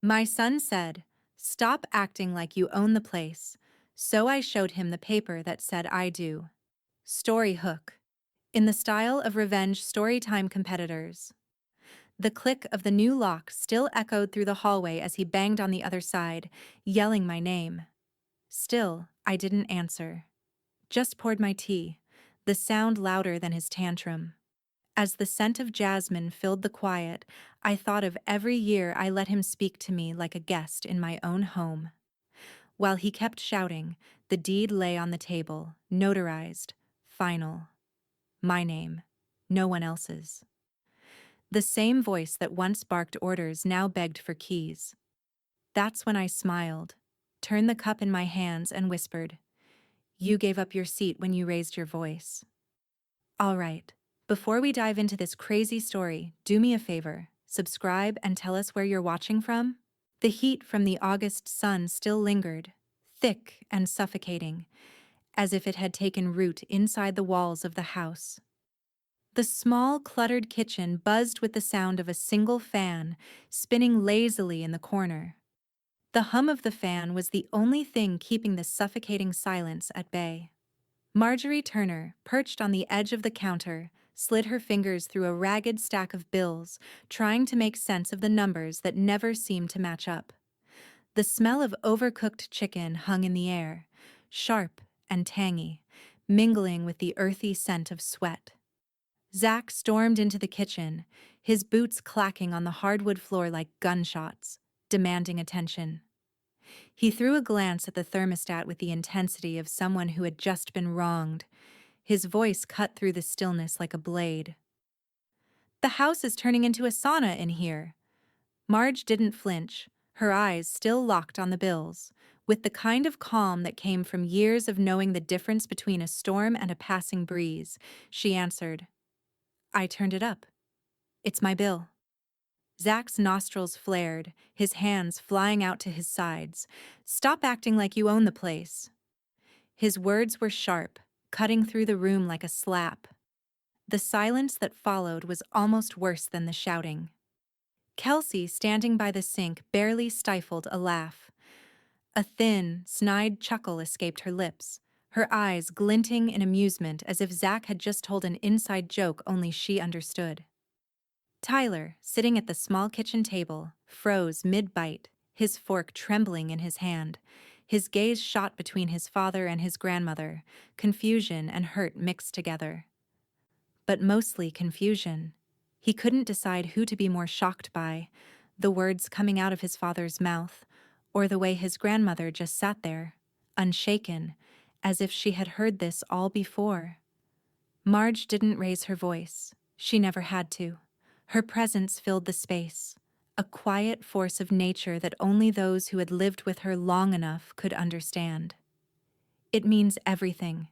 My son said, "Stop acting like you own the place." So I showed him the paper that said I do. Story hook. In the style of revenge storytime competitors. The click of the new lock still echoed through the hallway as he banged on the other side, yelling my name. Still, I didn't answer. Just poured my tea, the sound louder than his tantrum. As the scent of jasmine filled the quiet, I thought of every year I let him speak to me like a guest in my own home. While he kept shouting, the deed lay on the table, notarized, final. My name, no one else's. The same voice that once barked orders now begged for keys. That's when I smiled, turned the cup in my hands and whispered, "You gave up your seat when you raised your voice." All right, before we dive into this crazy story, do me a favor, subscribe and tell us where you're watching from. The heat from the August sun still lingered, thick and suffocating, as if it had taken root inside the walls of the house. The small, cluttered kitchen buzzed with the sound of a single fan spinning lazily in the corner. The hum of the fan was the only thing keeping the suffocating silence at bay. Marjorie Turner, perched on the edge of the counter, slid her fingers through a ragged stack of bills, trying to make sense of the numbers that never seemed to match up. The smell of overcooked chicken hung in the air, sharp and tangy, mingling with the earthy scent of sweat. Zach stormed into the kitchen, his boots clacking on the hardwood floor like gunshots, demanding attention. He threw a glance at the thermostat with the intensity of someone who had just been wronged. His voice cut through the stillness like a blade. "The house is turning into a sauna in here." Marge didn't flinch, her eyes still locked on the bills, with the kind of calm that came from years of knowing the difference between a storm and a passing breeze. She answered, "I turned it up. It's my bill." Zach's nostrils flared, his hands flying out to his sides. "Stop acting like you own the place." His words were sharp, cutting through the room like a slap. The silence that followed was almost worse than the shouting. Kelsey, standing by the sink, barely stifled a laugh. A thin, snide chuckle escaped her lips, her eyes glinting in amusement as if Zach had just told an inside joke only she understood. Tyler, sitting at the small kitchen table, froze mid-bite, his fork trembling in his hand. His gaze shot between his father and his grandmother, confusion and hurt mixed together. But mostly confusion. He couldn't decide who to be more shocked by, the words coming out of his father's mouth, or the way his grandmother just sat there, unshaken, as if she had heard this all before. Marge didn't raise her voice. She never had to. Her presence filled the space, a quiet force of nature that only those who had lived with her long enough could understand. "It means everything.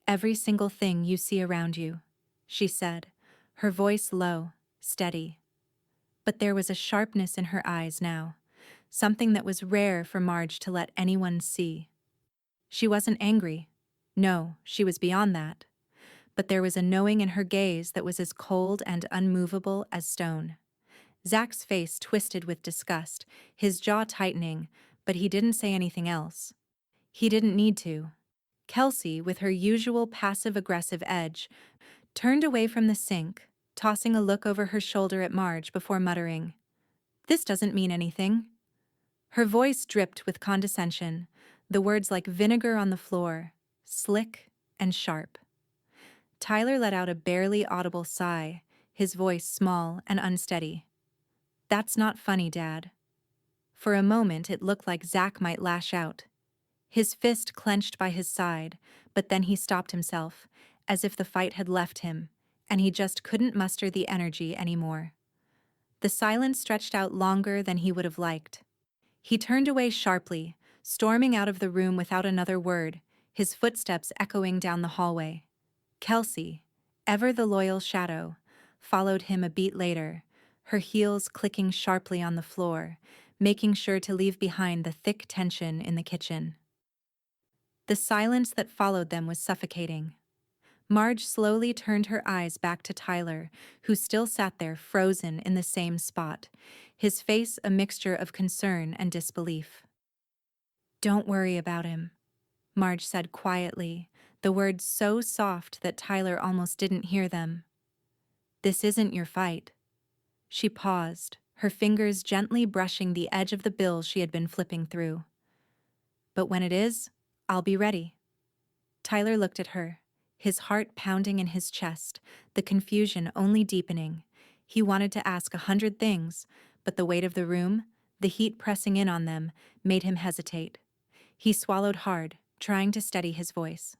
Every single thing you see around you," she said, her voice low, steady. But there was a sharpness in her eyes now, something that was rare for Marge to let anyone see. She wasn't angry. No, she was beyond that. But there was a knowing in her gaze that was as cold and unmovable as stone. Zach's face twisted with disgust, his jaw tightening, but he didn't say anything else. He didn't need to. Kelsey, with her usual passive-aggressive edge, turned away from the sink, tossing a look over her shoulder at Marge before muttering, "This doesn't mean anything." Her voice dripped with condescension, the words like vinegar on the floor, slick and sharp. Tyler let out a barely audible sigh, his voice small and unsteady. "That's not funny, Dad." For a moment it looked like Zach might lash out. His fist clenched by his side, but then he stopped himself, as if the fight had left him, and he just couldn't muster the energy anymore. The silence stretched out longer than he would have liked. He turned away sharply, storming out of the room without another word, his footsteps echoing down the hallway. Kelsey, ever the loyal shadow, followed him a beat later, her heels clicking sharply on the floor, making sure to leave behind the thick tension in the kitchen. The silence that followed them was suffocating. Marge slowly turned her eyes back to Tyler, who still sat there frozen in the same spot, his face a mixture of concern and disbelief. "Don't worry about him," Marge said quietly, the words so soft that Tyler almost didn't hear them. "This isn't your fight." She paused, her fingers gently brushing the edge of the bill she had been flipping through. "But when it is, I'll be ready." Tyler looked at her, his heart pounding in his chest, the confusion only deepening. He wanted to ask 100 things, but the weight of the room, the heat pressing in on them, made him hesitate. He swallowed hard, trying to steady his voice.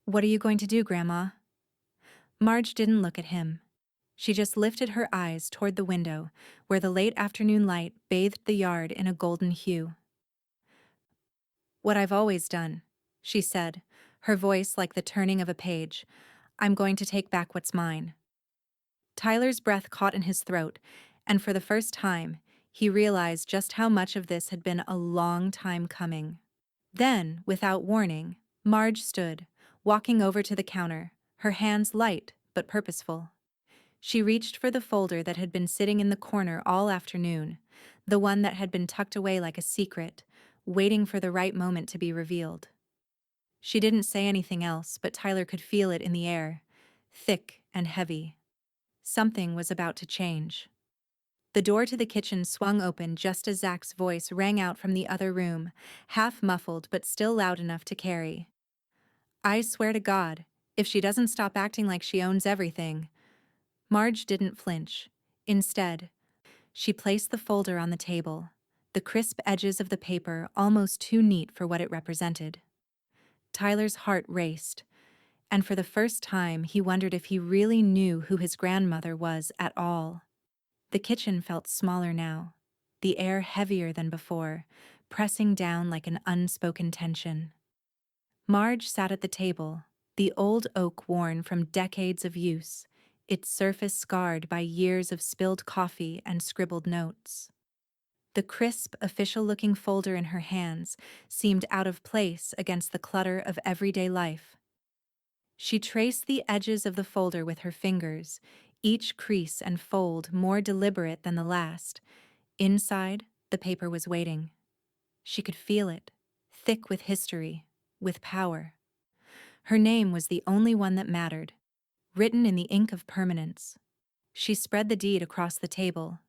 "What are you going to do, Grandma?" Marge didn't look at him. She just lifted her eyes toward the window, where the late afternoon light bathed the yard in a golden hue. "What I've always done," she said, her voice like the turning of a page. "I'm going to take back what's mine." Tyler's breath caught in his throat, and for the first time, he realized just how much of this had been a long time coming. Then, without warning, Marge stood, walking over to the counter, her hands light but purposeful. She reached for the folder that had been sitting in the corner all afternoon, the one that had been tucked away like a secret, waiting for the right moment to be revealed. She didn't say anything else, but Tyler could feel it in the air, thick and heavy. Something was about to change. The door to the kitchen swung open just as Zach's voice rang out from the other room, half muffled but still loud enough to carry. "I swear to God, if she doesn't stop acting like she owns everything." Marge didn't flinch. Instead, she placed the folder on the table, the crisp edges of the paper almost too neat for what it represented. Tyler's heart raced, and for the first time he wondered if he really knew who his grandmother was at all. The kitchen felt smaller now, the air heavier than before, pressing down like an unspoken tension. Marge sat at the table, the old oak worn from decades of use, its surface scarred by years of spilled coffee and scribbled notes. The crisp, official-looking folder in her hands seemed out of place against the clutter of everyday life. She traced the edges of the folder with her fingers, each crease and fold more deliberate than the last. Inside, the paper was waiting. She could feel it, thick with history, with power. Her name was the only one that mattered, written in the ink of permanence. She spread the deed across the table,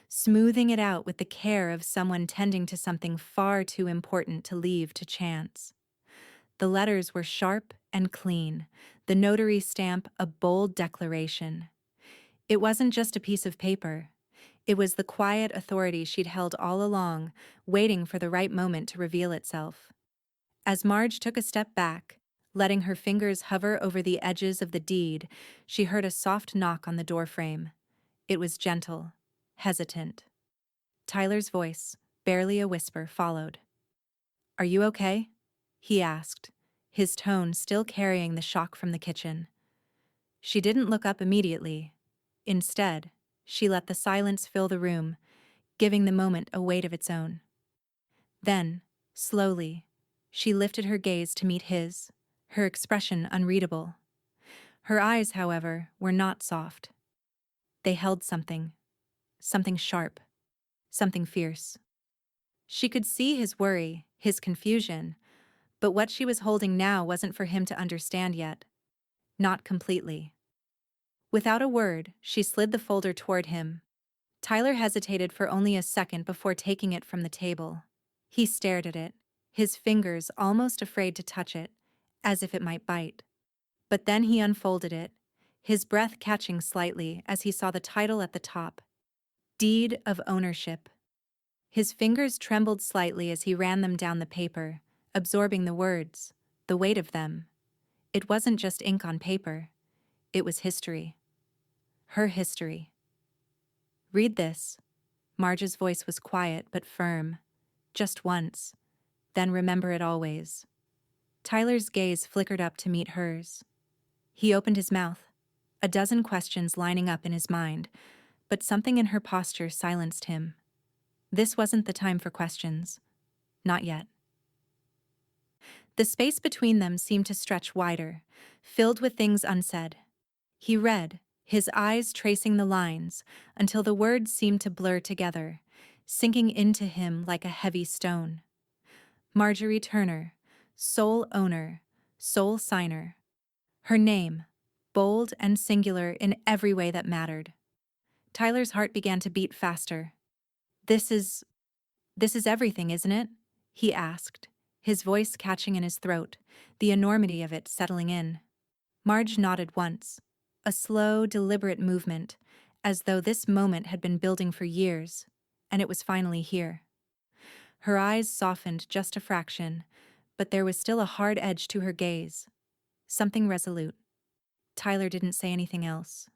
smoothing it out with the care of someone tending to something far too important to leave to chance. The letters were sharp and clean, the notary stamp a bold declaration. It wasn't just a piece of paper. It was the quiet authority she'd held all along, waiting for the right moment to reveal itself. As Marge took a step back, letting her fingers hover over the edges of the deed, she heard a soft knock on the doorframe. It was gentle, hesitant. Tyler's voice, barely a whisper, followed. "Are you okay?" he asked, his tone still carrying the shock from the kitchen. She didn't look up immediately. Instead, she let the silence fill the room, giving the moment a weight of its own. Then, slowly, she lifted her gaze to meet his, her expression unreadable. Her eyes, however, were not soft. They held something sharp, something fierce. She could see his worry, his confusion, but what she was holding now wasn't for him to understand yet. Not completely. Without a word, she slid the folder toward him. Tyler hesitated for only a second before taking it from the table. He stared at it, his fingers almost afraid to touch it, as if it might bite. But then he unfolded it, his breath catching slightly as he saw the title at the top. Deed of Ownership. His fingers trembled slightly as he ran them down the paper, absorbing the words, the weight of them. It wasn't just ink on paper. It was history. Her history. "Read this." Marge's voice was quiet but firm. "Just once. Then remember it always." Tyler's gaze flickered up to meet hers. He opened his mouth, a dozen questions lining up in his mind, but something in her posture silenced him. This wasn't the time for questions. Not yet. The space between them seemed to stretch wider, filled with things unsaid. He read, his eyes tracing the lines, until the words seemed to blur together, sinking into him like a heavy stone. Marjorie Turner, sole owner, sole signer. Her name, bold and singular in every way that mattered. Tyler's heart began to beat faster. This is This is everything, isn't it? He asked, his voice catching in his throat, the enormity of it settling in. Marge nodded once, a slow, deliberate movement, as though this moment had been building for years, and it was finally here. Her eyes softened just a fraction, but there was still a hard edge to her gaze, something resolute. Tyler didn't say anything else.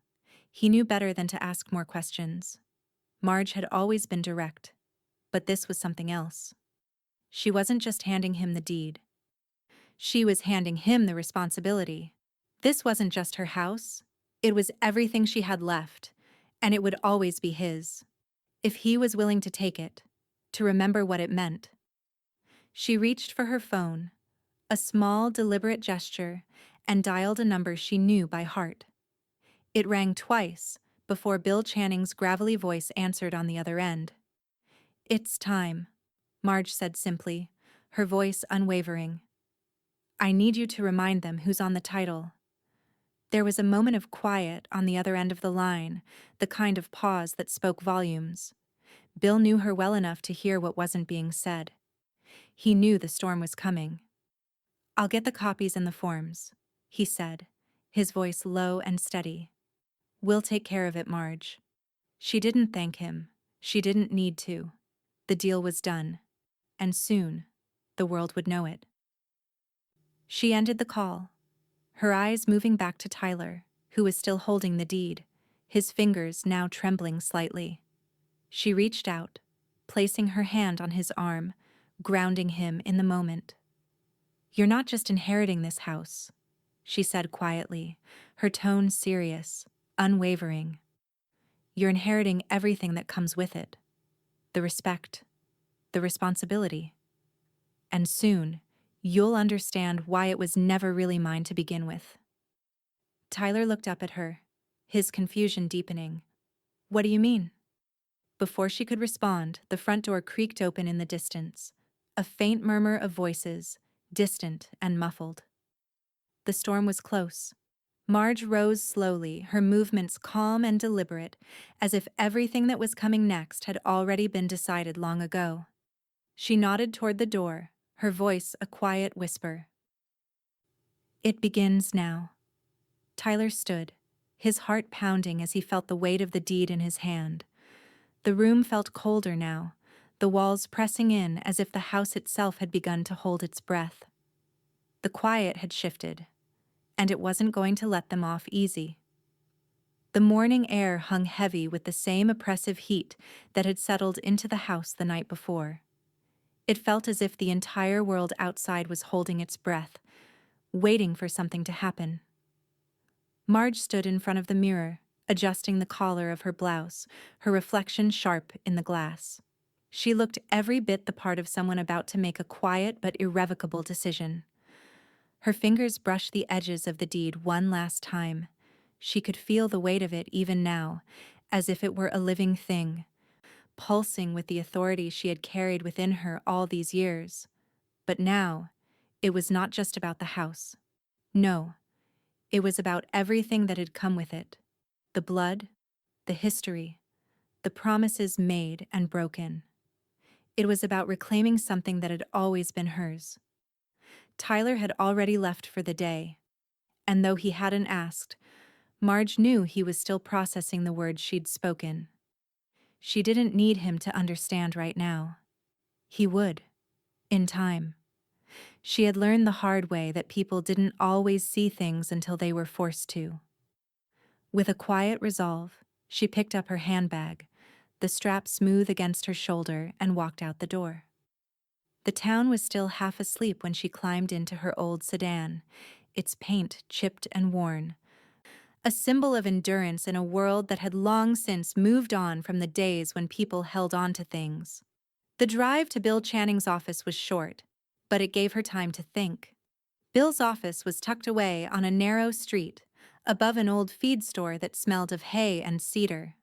He knew better than to ask more questions. Marge had always been direct, but this was something else. She wasn't just handing him the deed. She was handing him the responsibility. This wasn't just her house. It was everything she had left, and it would always be his. If he was willing to take it, to remember what it meant. She reached for her phone, a small, deliberate gesture, and dialed a number she knew by heart. It rang twice before Bill Channing's gravelly voice answered on the other end. "It's time," Marge said simply, her voice unwavering. "I need you to remind them who's on the title." There was a moment of quiet on the other end of the line, the kind of pause that spoke volumes. Bill knew her well enough to hear what wasn't being said. He knew the storm was coming. "I'll get the copies and the forms," he said, his voice low and steady. "We'll take care of it, Marge." She didn't thank him. She didn't need to. The deal was done. And soon, the world would know it. She ended the call, her eyes moving back to Tyler, who was still holding the deed, his fingers now trembling slightly. She reached out, placing her hand on his arm, grounding him in the moment. "You're not just inheriting this house," she said quietly, her tone serious, unwavering. "You're inheriting everything that comes with it. The respect, the responsibility. And soon, you'll understand why it was never really mine to begin with." Tyler looked up at her, his confusion deepening. "What do you mean?" Before she could respond, the front door creaked open in the distance, a faint murmur of voices, distant and muffled. The storm was close. Marge rose slowly, her movements calm and deliberate, as if everything that was coming next had already been decided long ago. She nodded toward the door, her voice a quiet whisper. "It begins now." Tyler stood, his heart pounding as he felt the weight of the deed in his hand. The room felt colder now, the walls pressing in as if the house itself had begun to hold its breath. The quiet had shifted, and it wasn't going to let them off easy. The morning air hung heavy with the same oppressive heat that had settled into the house the night before. It felt as if the entire world outside was holding its breath, waiting for something to happen. Marge stood in front of the mirror, adjusting the collar of her blouse, her reflection sharp in the glass. She looked every bit the part of someone about to make a quiet but irrevocable decision. Her fingers brushed the edges of the deed one last time. She could feel the weight of it even now, as if it were a living thing, pulsing with the authority she had carried within her all these years. But now, it was not just about the house. No, it was about everything that had come with it. The blood, the history, the promises made and broken. It was about reclaiming something that had always been hers. Tyler had already left for the day, and though he hadn't asked, Marge knew he was still processing the words she'd spoken. She didn't need him to understand right now. He would, in time. She had learned the hard way that people didn't always see things until they were forced to. With a quiet resolve, she picked up her handbag, the strap smooth against her shoulder, and walked out the door. The town was still half asleep when she climbed into her old sedan, its paint chipped and worn, a symbol of endurance in a world that had long since moved on from the days when people held on to things. The drive to Bill Channing's office was short, but it gave her time to think. Bill's office was tucked away on a narrow street, above an old feed store that smelled of hay and cedar.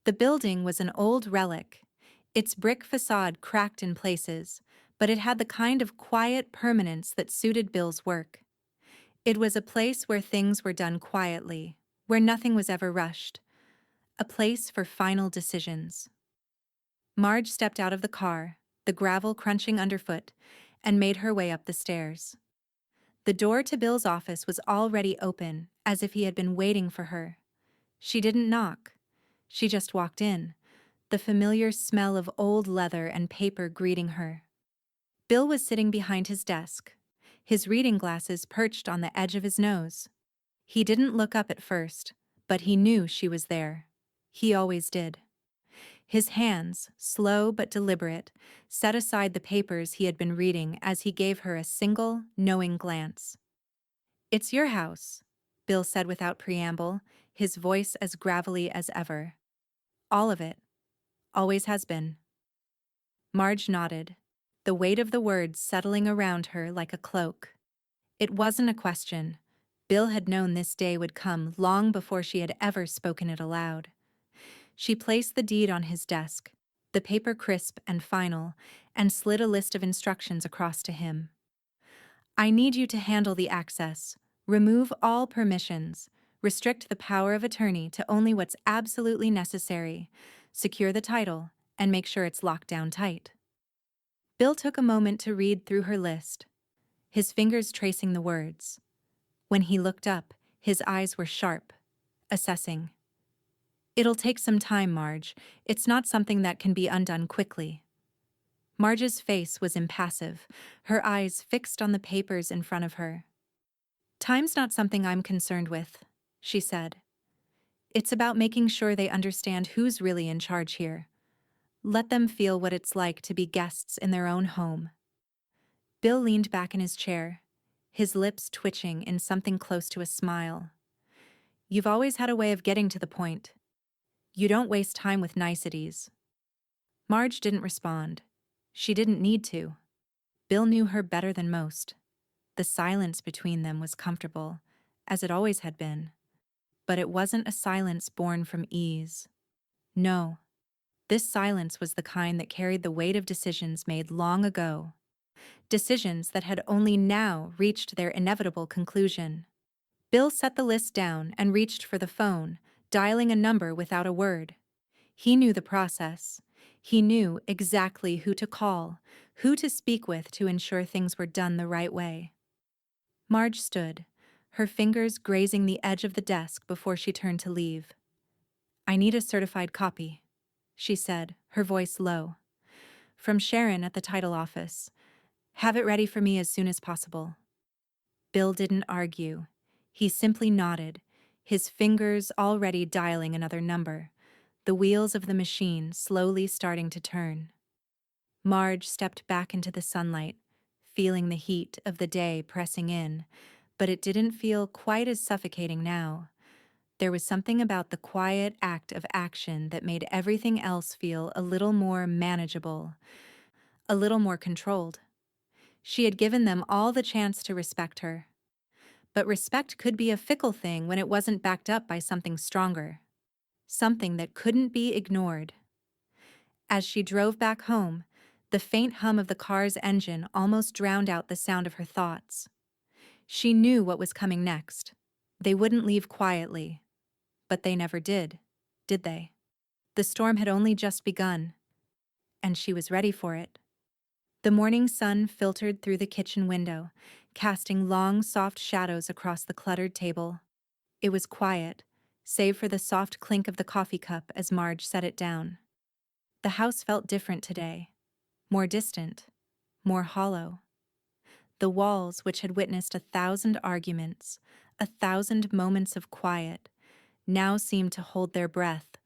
The building was an old relic, its brick facade cracked in places, but it had the kind of quiet permanence that suited Bill's work. It was a place where things were done quietly, where nothing was ever rushed, a place for final decisions. Marge stepped out of the car, the gravel crunching underfoot, and made her way up the stairs. The door to Bill's office was already open, as if he had been waiting for her. She didn't knock. She just walked in, the familiar smell of old leather and paper greeting her. Bill was sitting behind his desk, his reading glasses perched on the edge of his nose. He didn't look up at first, but he knew she was there. He always did. His hands, slow but deliberate, set aside the papers he had been reading as he gave her a single, knowing glance. "It's your house," Bill said without preamble, his voice as gravelly as ever. "All of it. Always has been." Marge nodded, the weight of the words settling around her like a cloak. It wasn't a question. Bill had known this day would come long before she had ever spoken it aloud. She placed the deed on his desk, the paper crisp and final, and slid a list of instructions across to him. "I need you to handle the access, remove all permissions, restrict the power of attorney to only what's absolutely necessary, secure the title, and make sure it's locked down tight." Bill took a moment to read through her list, his fingers tracing the words. When he looked up, his eyes were sharp, assessing. "It'll take some time, Marge. It's not something that can be undone quickly." Marge's face was impassive, her eyes fixed on the papers in front of her. "Time's not something I'm concerned with," she said. "It's about making sure they understand who's really in charge here. Let them feel what it's like to be guests in their own home." Bill leaned back in his chair, his lips twitching in something close to a smile. "You've always had a way of getting to the point. You don't waste time with niceties." Marge didn't respond. She didn't need to. Bill knew her better than most. The silence between them was comfortable, as it always had been. But it wasn't a silence born from ease. No. This silence was the kind that carried the weight of decisions made long ago. Decisions that had only now reached their inevitable conclusion. Bill set the list down and reached for the phone, dialing a number without a word. He knew the process. He knew exactly who to call, who to speak with to ensure things were done the right way. Marge stood, her fingers grazing the edge of the desk before she turned to leave. "I need a certified copy," she said, her voice low. "From Sharon at the title office. Have it ready for me as soon as possible." Bill didn't argue. He simply nodded, his fingers already dialing another number, the wheels of the machine slowly starting to turn. Marge stepped back into the sunlight, feeling the heat of the day pressing in, but it didn't feel quite as suffocating now. There was something about the quiet act of action that made everything else feel a little more manageable, a little more controlled. She had given them all the chance to respect her. But respect could be a fickle thing when it wasn't backed up by something stronger. Something that couldn't be ignored. As she drove back home, the faint hum of the car's engine almost drowned out the sound of her thoughts. She knew what was coming next. They wouldn't leave quietly. But they never did they? The storm had only just begun, and she was ready for it. The morning sun filtered through the kitchen window, casting long, soft shadows across the cluttered table. It was quiet, save for the soft clink of the coffee cup as Marge set it down. The house felt different today, more distant, more hollow. The walls, which had witnessed 1,000 arguments, 1,000 moments of quiet, now seemed to hold their breath,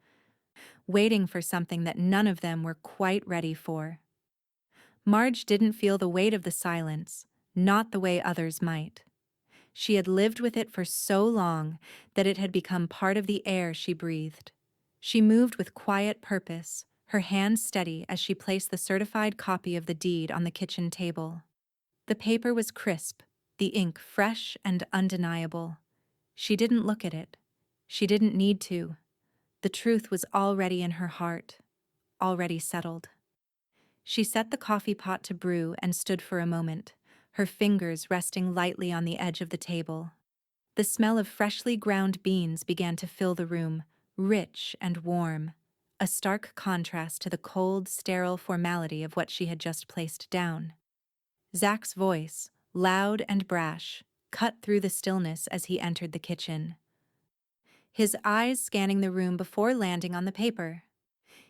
waiting for something that none of them were quite ready for. Marge didn't feel the weight of the silence, not the way others might. She had lived with it for so long that it had become part of the air she breathed. She moved with quiet purpose, her hands steady as she placed the certified copy of the deed on the kitchen table. The paper was crisp, the ink fresh and undeniable. She didn't look at it. She didn't need to. The truth was already in her heart, already settled. She set the coffee pot to brew and stood for a moment, her fingers resting lightly on the edge of the table. The smell of freshly ground beans began to fill the room, rich and warm, a stark contrast to the cold, sterile formality of what she had just placed down. Zach's voice, loud and brash, cut through the stillness as he entered the kitchen, his eyes scanning the room before landing on the paper.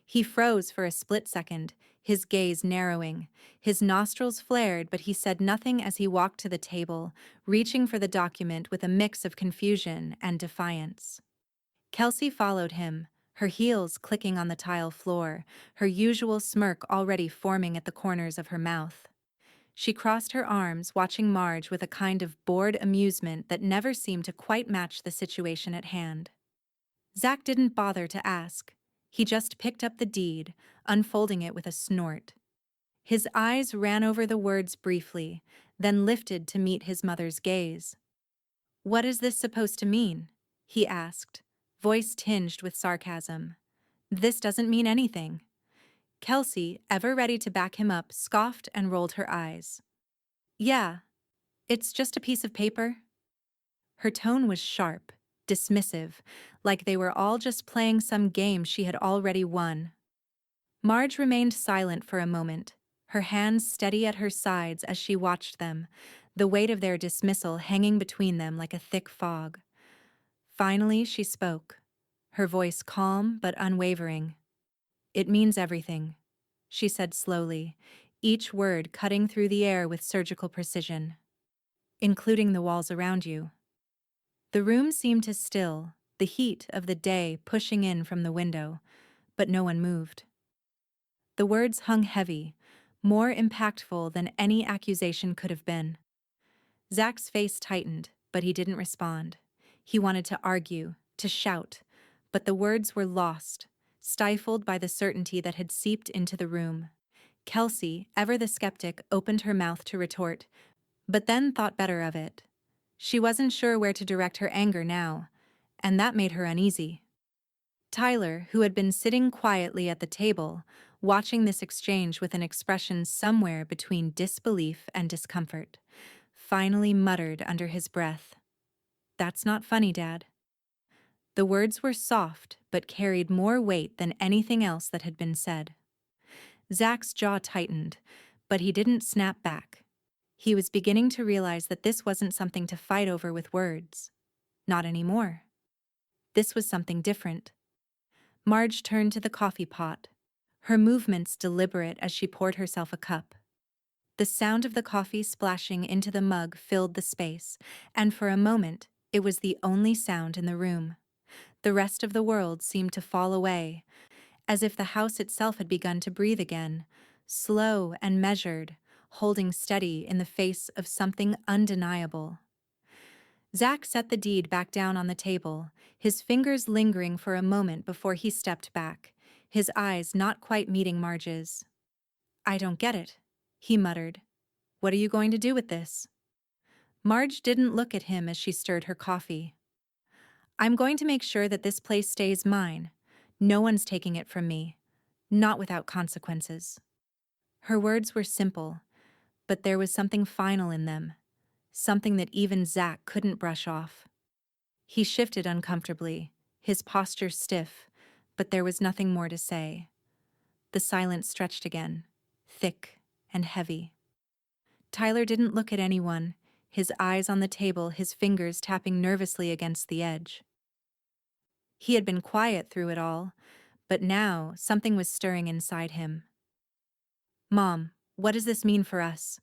He froze for a split second, his gaze narrowing. His nostrils flared, but he said nothing as he walked to the table, reaching for the document with a mix of confusion and defiance. Kelsey followed him, her heels clicking on the tile floor, her usual smirk already forming at the corners of her mouth. She crossed her arms, watching Marge with a kind of bored amusement that never seemed to quite match the situation at hand. Zach didn't bother to ask. He just picked up the deed, unfolding it with a snort. His eyes ran over the words briefly, then lifted to meet his mother's gaze. "What is this supposed to mean?" he asked, voice tinged with sarcasm. "This doesn't mean anything." Kelsey, ever ready to back him up, scoffed and rolled her eyes. "Yeah, it's just a piece of paper." Her tone was sharp, dismissive, like they were all just playing some game she had already won. Marge remained silent for a moment, her hands steady at her sides as she watched them, the weight of their dismissal hanging between them like a thick fog. Finally, she spoke, her voice calm but unwavering. "It means everything," she said slowly, each word cutting through the air with surgical precision. "Including the walls around you." The room seemed to still, the heat of the day pushing in from the window, but no one moved. The words hung heavy, more impactful than any accusation could have been. Zach's face tightened, but he didn't respond. He wanted to argue, to shout, but the words were lost, stifled by the certainty that had seeped into the room. Kelsey, ever the skeptic, opened her mouth to retort, but then thought better of it. She wasn't sure where to direct her anger now, and that made her uneasy. Tyler, who had been sitting quietly at the table, watching this exchange with an expression somewhere between disbelief and discomfort, finally muttered under his breath, "That's not funny, Dad." The words were soft, but carried more weight than anything else that had been said. Zach's jaw tightened, but he didn't snap back. He was beginning to realize that this wasn't something to fight over with words. Not anymore. This was something different. Marge turned to the coffee pot, her movements deliberate as she poured herself a cup. The sound of the coffee splashing into the mug filled the space, and for a moment, it was the only sound in the room. The rest of the world seemed to fall away, as if the house itself had begun to breathe again, slow and measured, holding steady in the face of something undeniable. Zach set the deed back down on the table, his fingers lingering for a moment before he stepped back, his eyes not quite meeting Marge's. "I don't get it," he muttered. "What are you going to do with this?" Marge didn't look at him as she stirred her coffee. "I'm going to make sure that this place stays mine. No one's taking it from me. Not without consequences." Her words were simple, but there was something final in them, something that even Zach couldn't brush off. He shifted uncomfortably, his posture stiff, but there was nothing more to say. The silence stretched again, thick and heavy. Tyler didn't look at anyone, his eyes on the table, his fingers tapping nervously against the edge. He had been quiet through it all, but now something was stirring inside him. "Mom, what does this mean for us?"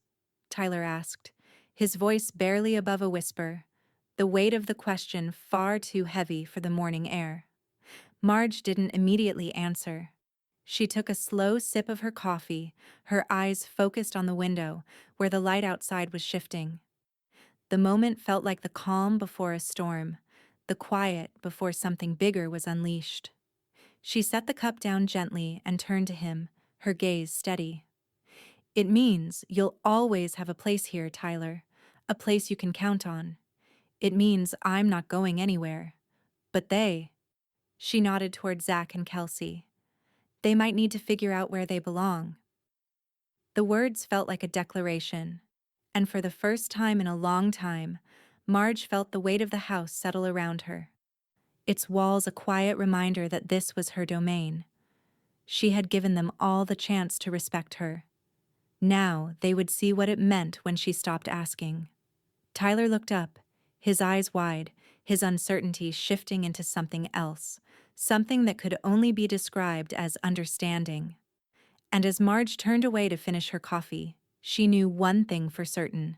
Tyler asked, his voice barely above a whisper, the weight of the question far too heavy for the morning air. Marge didn't immediately answer. She took a slow sip of her coffee, her eyes focused on the window, where the light outside was shifting. The moment felt like the calm before a storm, the quiet before something bigger was unleashed. She set the cup down gently and turned to him, her gaze steady. "It means you'll always have a place here, Tyler. A place you can count on. It means I'm not going anywhere. But they. She nodded toward Zach and Kelsey. They might need to figure out where they belong. The words felt like a declaration. And for the first time in a long time, Marge felt the weight of the house settle around her. Its walls a quiet reminder that this was her domain. She had given them all the chance to respect her. Now they would see what it meant when she stopped asking. Tyler looked up, his eyes wide, his uncertainty shifting into something else, something that could only be described as understanding. And as Marge turned away to finish her coffee, she knew one thing for certain.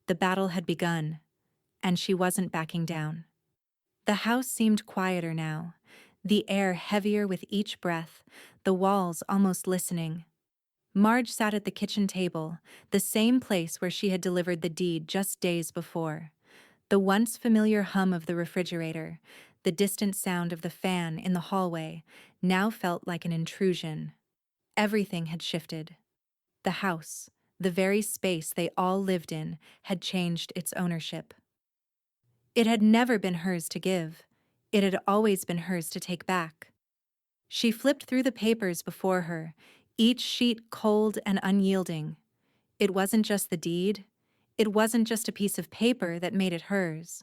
The battle had begun, and she wasn't backing down. The house seemed quieter now, the air heavier with each breath, the walls almost listening. Marge sat at the kitchen table, the same place where she had delivered the deed just days before. The once familiar hum of the refrigerator, the distant sound of the fan in the hallway, now felt like an intrusion. Everything had shifted. The house, the very space they all lived in, had changed its ownership. It had never been hers to give. It had always been hers to take back. She flipped through the papers before her, each sheet cold and unyielding. It wasn't just the deed. It wasn't just a piece of paper that made it hers.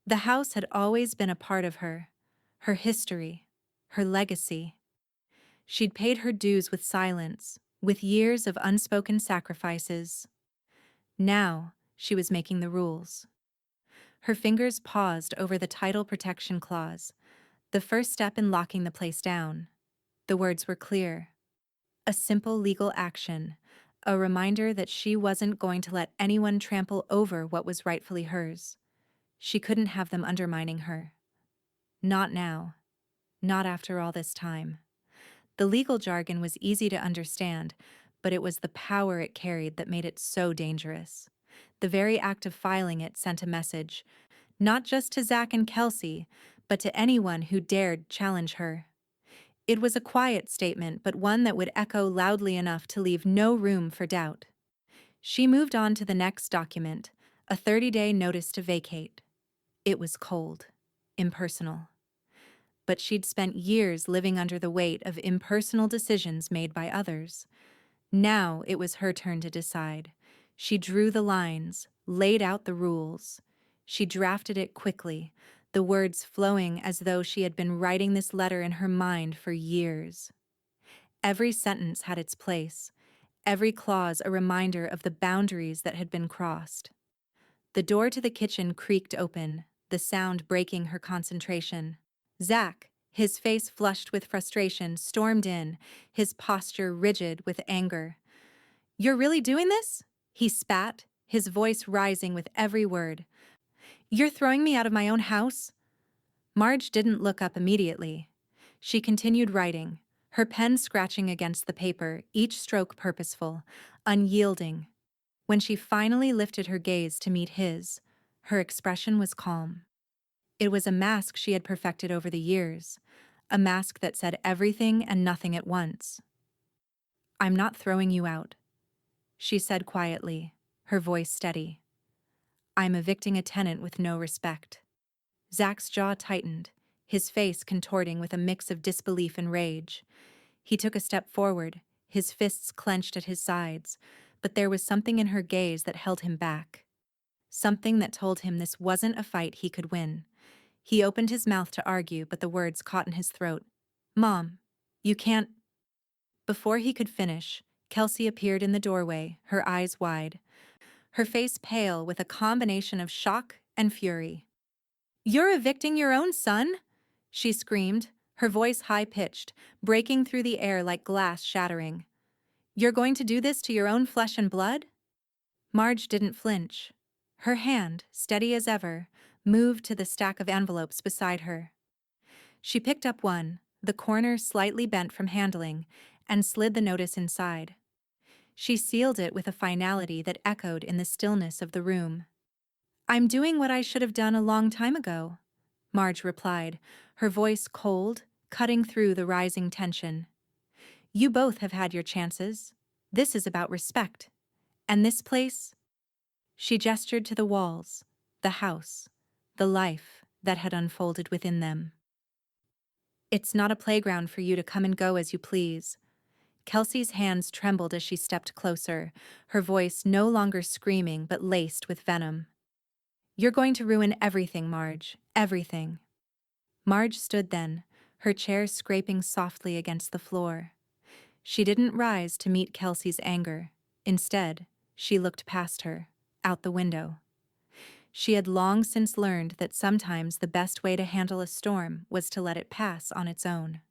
The house had always been a part of her history, her legacy. She'd paid her dues with silence, with years of unspoken sacrifices. Now, she was making the rules. Her fingers paused over the title protection clause, the first step in locking the place down. The words were clear. A simple legal action, a reminder that she wasn't going to let anyone trample over what was rightfully hers. She couldn't have them undermining her. Not now. Not after all this time. The legal jargon was easy to understand, but it was the power it carried that made it so dangerous. The very act of filing it sent a message, not just to Zach and Kelsey, but to anyone who dared challenge her. It was a quiet statement, but one that would echo loudly enough to leave no room for doubt. She moved on to the next document, a 30-day notice to vacate. It was cold, impersonal. But she'd spent years living under the weight of impersonal decisions made by others. Now it was her turn to decide. She drew the lines, laid out the rules. She drafted it quickly, the words flowing as though she had been writing this letter in her mind for years. Every sentence had its place, every clause a reminder of the boundaries that had been crossed. The door to the kitchen creaked open, the sound breaking her concentration. Zach, his face flushed with frustration, stormed in, his posture rigid with anger. "You're really doing this?" he spat, his voice rising with every word. "You're throwing me out of my own house?" Marge didn't look up immediately. She continued writing, her pen scratching against the paper, each stroke purposeful, unyielding. When she finally lifted her gaze to meet his, her expression was calm. It was a mask she had perfected over the years, a mask that said everything and nothing at once. "I'm not throwing you out," she said quietly, her voice steady. "I'm evicting a tenant with no respect." Zach's jaw tightened, his face contorting with a mix of disbelief and rage. He took a step forward, his fists clenched at his sides, but there was something in her gaze that held him back. Something that told him this wasn't a fight he could win. He opened his mouth to argue, but the words caught in his throat. "Mom, you can't—" Before he could finish, Kelsey appeared in the doorway, her eyes wide, her face pale with a combination of shock and fury. "You're evicting your own son?" she screamed, her voice high-pitched, breaking through the air like glass shattering. "You're going to do this to your own flesh and blood?" Marge didn't flinch. Her hand, steady as ever, moved to the stack of envelopes beside her. She picked up one, the corner slightly bent from handling, and slid the notice inside. She sealed it with a finality that echoed in the stillness of the room. "I'm doing what I should have done a long time ago," Marge replied, her voice cold, cutting through the rising tension. "You both have had your chances. This is about respect. And this place—" She gestured to the walls, the house, the life that had unfolded within them. It's not a playground for you to come and go as you please. Kelsey's hands trembled as she stepped closer, her voice no longer screaming but laced with venom. You're going to ruin everything, Marge, everything. Marge stood then, her chair scraping softly against the floor. She didn't rise to meet Kelsey's anger. Instead, she looked past her, out the window. She had long since learned that sometimes the best way to handle a storm was to let it pass on its own.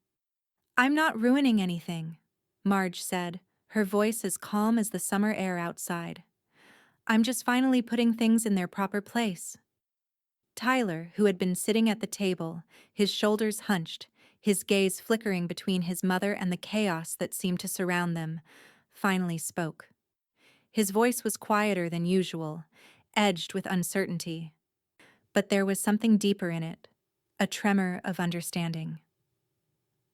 I'm not ruining anything, Marge said, her voice as calm as the summer air outside. I'm just finally putting things in their proper place. Tyler, who had been sitting at the table, his shoulders hunched, his gaze flickering between his mother and the chaos that seemed to surround them, finally spoke. His voice was quieter than usual, edged with uncertainty. But there was something deeper in it, a tremor of understanding.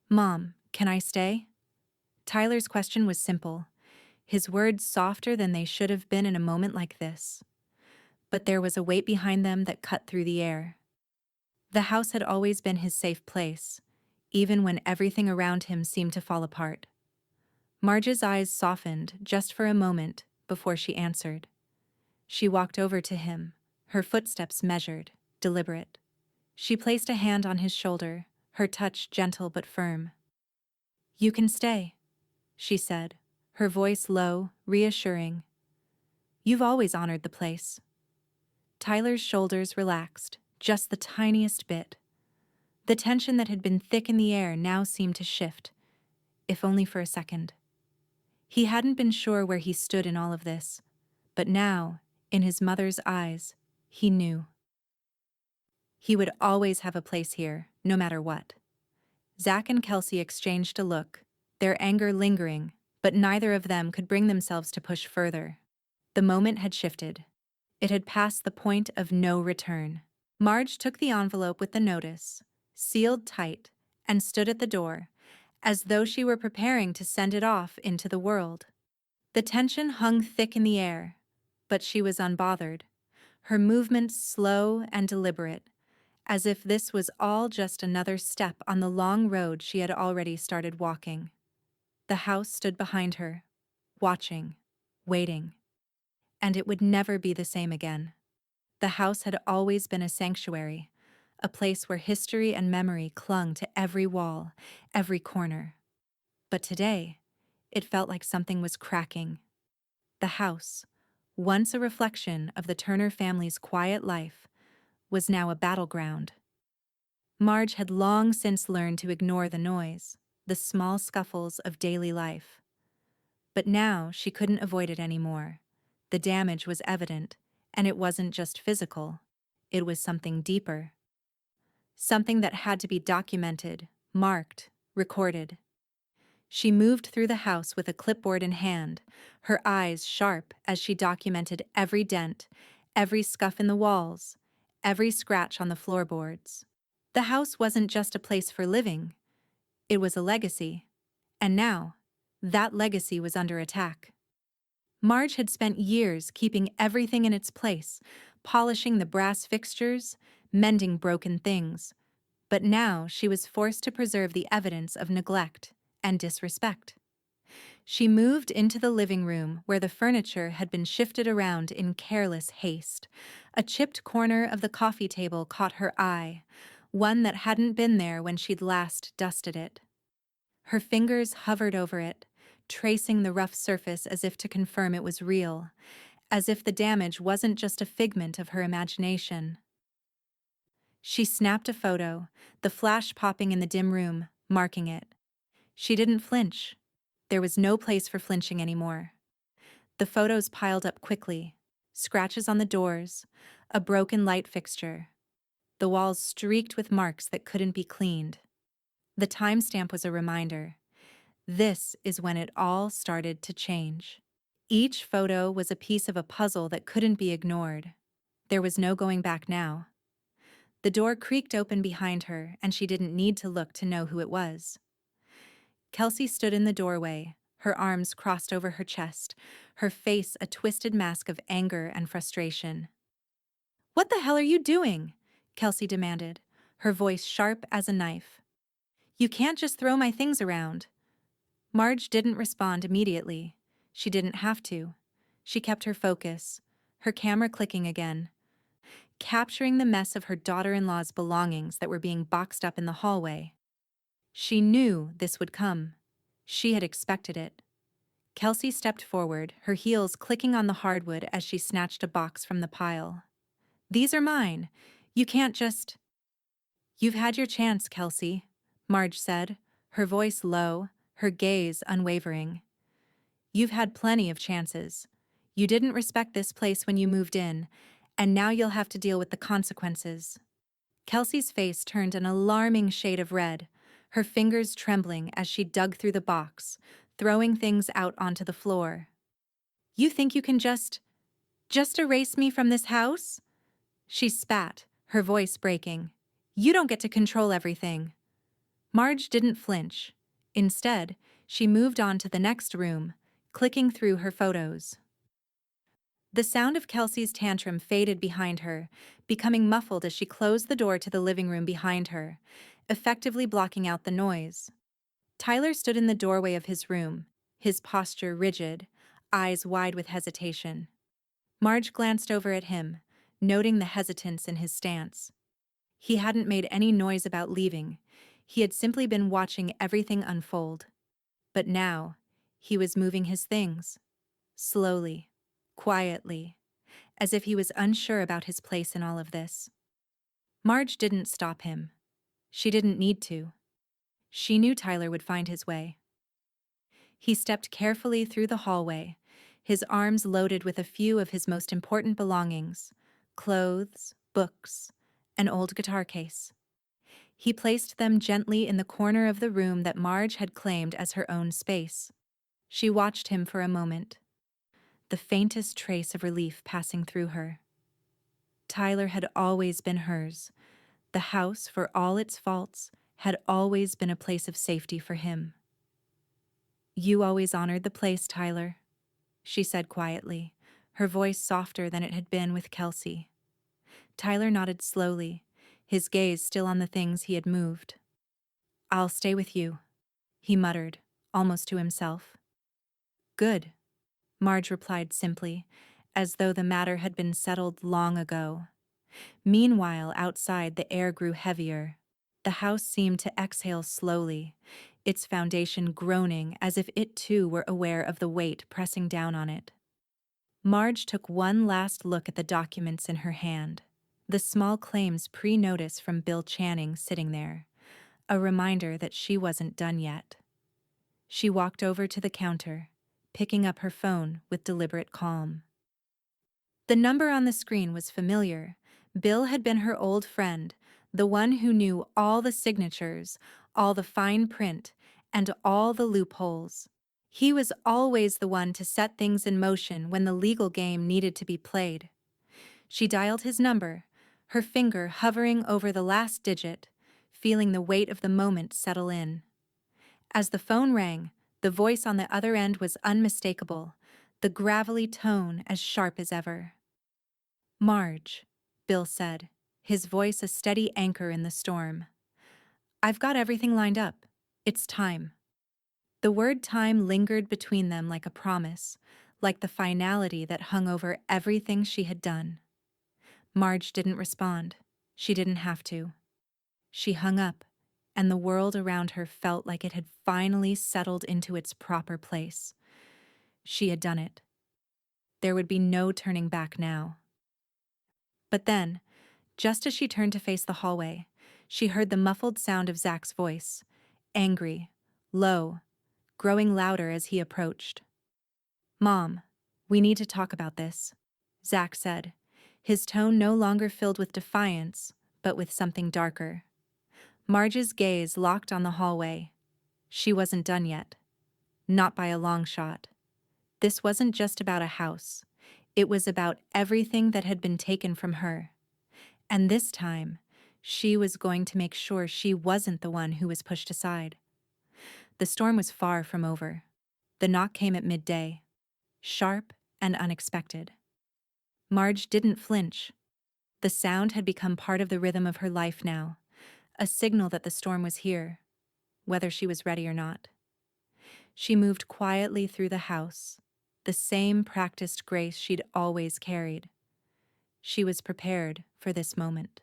Mom, can I stay? Tyler's question was simple, his words softer than they should have been in a moment like this. But there was a weight behind them that cut through the air. The house had always been his safe place, even when everything around him seemed to fall apart. Marge's eyes softened just for a moment before she answered. She walked over to him, her footsteps measured, deliberate. She placed a hand on his shoulder, her touch gentle but firm. You can stay, she said, her voice low, reassuring. You've always honored the place. Tyler's shoulders relaxed, just the tiniest bit. The tension that had been thick in the air now seemed to shift, if only for a second. He hadn't been sure where he stood in all of this, but now, in his mother's eyes, he knew. He would always have a place here, no matter what. Zach and Kelsey exchanged a look, their anger lingering, but neither of them could bring themselves to push further. The moment had shifted. It had passed the point of no return. Marge took the envelope with the notice, sealed tight, and stood at the door, as though she were preparing to send it off into the world. The tension hung thick in the air, but she was unbothered, her movements slow and deliberate, as if this was all just another step on the long road she had already started walking. The house stood behind her, watching, waiting. And it would never be the same again. The house had always been a sanctuary, a place where history and memory clung to every wall, every corner. But today, it felt like something was cracking. The house, once a reflection of the Turner family's quiet life, was now a battleground. Marge had long since learned to ignore the noise, the small scuffles of daily life. But now she couldn't avoid it anymore. The damage was evident, and it wasn't just physical. It was something deeper. Something that had to be documented, marked, recorded. She moved through the house with a clipboard in hand, her eyes sharp as she documented every dent, every scuff in the walls, every scratch on the floorboards. The house wasn't just a place for living. It was a legacy. And now, that legacy was under attack. Marge had spent years keeping everything in its place, polishing the brass fixtures, mending broken things. But now she was forced to preserve the evidence of neglect and disrespect. She moved into the living room where the furniture had been shifted around in careless haste. A chipped corner of the coffee table caught her eye, one that hadn't been there when she'd last dusted it. Her fingers hovered over it, tracing the rough surface as if to confirm it was real, as if the damage wasn't just a figment of her imagination. She snapped a photo, the flash popping in the dim room, marking it. She didn't flinch. There was no place for flinching anymore. The photos piled up quickly, scratches on the doors, a broken light fixture. The walls streaked with marks that couldn't be cleaned. The timestamp was a reminder. This is when it all started to change. Each photo was a piece of a puzzle that couldn't be ignored. There was no going back now. The door creaked open behind her, and she didn't need to look to know who it was. Kelsey stood in the doorway, her arms crossed over her chest, her face a twisted mask of anger and frustration. "What the hell are you doing?" Kelsey demanded, her voice sharp as a knife. "You can't just throw my things around." Marge didn't respond immediately. She didn't have to. She kept her focus, her camera clicking again, capturing the mess of her daughter-in-law's belongings that were being boxed up in the hallway. She knew this would come. She had expected it. Kelsey stepped forward, her heels clicking on the hardwood as she snatched a box from the pile. "These are mine. You can't just—" "You've had your chance, Kelsey," Marge said, her voice low, her gaze unwavering. "You've had plenty of chances. You didn't respect this place when you moved in, and now you'll have to deal with the consequences." Kelsey's face turned an alarming shade of red, her fingers trembling as she dug through the box, throwing things out onto the floor. "You think you can just erase me from this house?" She spat, her voice breaking. "You don't get to control everything." Marge didn't flinch. Instead, she moved on to the next room, clicking through her photos. The sound of Kelsey's tantrum faded behind her, becoming muffled as she closed the door to the living room behind her, effectively blocking out the noise. Tyler stood in the doorway of his room, his posture rigid, eyes wide with hesitation. Marge glanced over at him, noting the hesitance in his stance. He hadn't made any noise about leaving. He had simply been watching everything unfold. But now, he was moving his things. Slowly, quietly, as if he was unsure about his place in all of this. Marge didn't stop him. She didn't need to. She knew Tyler would find his way. He stepped carefully through the hallway, his arms loaded with a few of his most important belongings: clothes, books, an old guitar case. He placed them gently in the corner of the room that Marge had claimed as her own space. She watched him for a moment, the faintest trace of relief passing through her. Tyler had always been hers. The house, for all its faults, had always been a place of safety for him. "You always honored the place, Tyler," she said quietly, her voice softer than it had been with Kelsey. Tyler nodded slowly, his gaze still on the things he had moved. "I'll stay with you," he muttered, almost to himself. "Good," Marge replied simply, as though the matter had been settled long ago. Meanwhile, outside, the air grew heavier. The house seemed to exhale slowly, its foundation groaning as if it too were aware of the weight pressing down on it. Marge took one last look at the documents in her hand, the small claims pre-notice from Bill Channing sitting there, a reminder that she wasn't done yet. She walked over to the counter, picking up her phone with deliberate calm. The number on the screen was familiar. Bill had been her old friend, the one who knew all the signatures, all the fine print, and all the loopholes. He was always the one to set things in motion when the legal game needed to be played. She dialed his number, her finger hovering over the last digit, feeling the weight of the moment settle in. As the phone rang, the voice on the other end was unmistakable, the gravelly tone as sharp as ever. "Marge," Bill said, his voice a steady anchor in the storm. "I've got everything lined up. It's time." The word time lingered between them like a promise, like the finality that hung over everything she had done. Marge didn't respond. She didn't have to. She hung up, and the world around her felt like it had finally settled into its proper place. She had done it. There would be no turning back now. But then, just as she turned to face the hallway, she heard the muffled sound of Zach's voice, angry, low, growing louder as he approached. "Mom, we need to talk about this," Zach said, his tone no longer filled with defiance, but with something darker. Marge's gaze locked on the hallway. She wasn't done yet. Not by a long shot. This wasn't just about a house. It was about everything that had been taken from her. And this time, she was going to make sure she wasn't the one who was pushed aside. The storm was far from over. The knock came at midday, sharp and unexpected. Marge didn't flinch. The sound had become part of the rhythm of her life now, a signal that the storm was here, whether she was ready or not. She moved quietly through the house, the same practiced grace she'd always carried. She was prepared for this moment.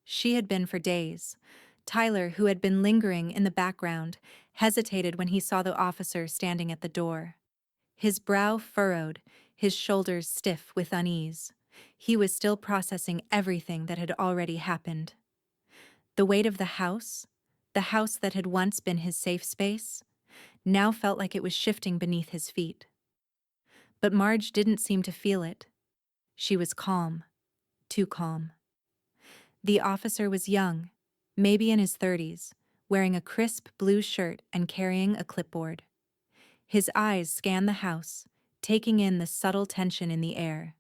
She had been for days. Tyler, who had been lingering in the background, hesitated when he saw the officer standing at the door. His brow furrowed, his shoulders stiff with unease. He was still processing everything that had already happened. The weight of the house that had once been his safe space, now felt like it was shifting beneath his feet. But Marge didn't seem to feel it. She was calm, too calm. The officer was young, maybe in his 30s, wearing a crisp blue shirt and carrying a clipboard. His eyes scanned the house, taking in the subtle tension in the air,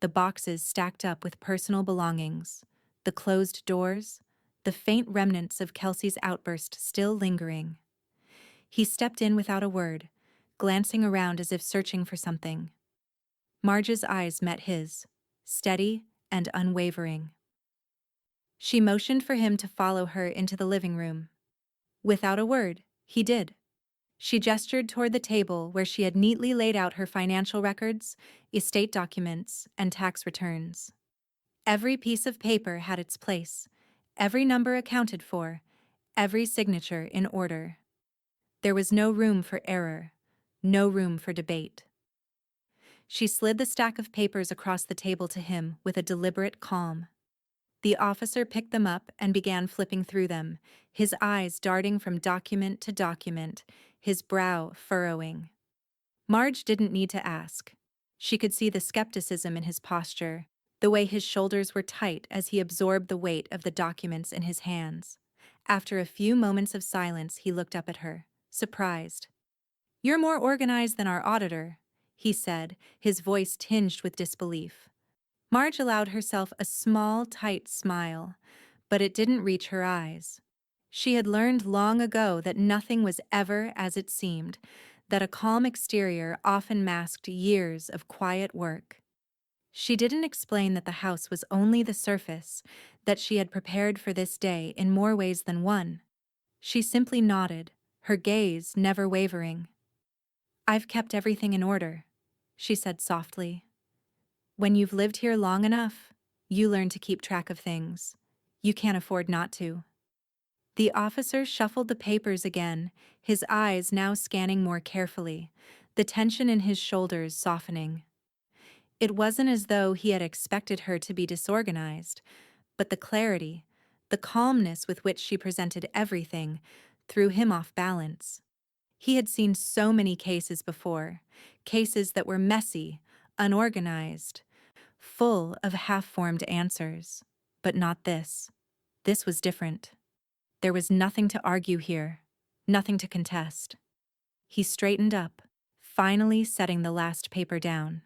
the boxes stacked up with personal belongings, the closed doors, the faint remnants of Kelsey's outburst still lingering. He stepped in without a word, glancing around as if searching for something. Marge's eyes met his, steady and unwavering. She motioned for him to follow her into the living room. Without a word, he did. She gestured toward the table where she had neatly laid out her financial records, estate documents, and tax returns. Every piece of paper had its place, every number accounted for, every signature in order. There was no room for error, no room for debate. She slid the stack of papers across the table to him with a deliberate calm. The officer picked them up and began flipping through them, his eyes darting from document to document, his brow furrowing. Marge didn't need to ask. She could see the skepticism in his posture, the way his shoulders were tight as he absorbed the weight of the documents in his hands. After a few moments of silence, he looked up at her, surprised. "You're more organized than our auditor," he said, his voice tinged with disbelief. Marge allowed herself a small, tight smile, but it didn't reach her eyes. She had learned long ago that nothing was ever as it seemed, that a calm exterior often masked years of quiet work. She didn't explain that the house was only the surface, that she had prepared for this day in more ways than one. She simply nodded, her gaze never wavering. "I've kept everything in order," she said softly. "When you've lived here long enough, you learn to keep track of things. You can't afford not to." The officer shuffled the papers again, his eyes now scanning more carefully, the tension in his shoulders softening. It wasn't as though he had expected her to be disorganized, but the clarity, the calmness with which she presented everything, threw him off balance. He had seen so many cases before, cases that were messy, unorganized, full of half-formed answers. But not this. This was different. There was nothing to argue here, nothing to contest. He straightened up, finally setting the last paper down.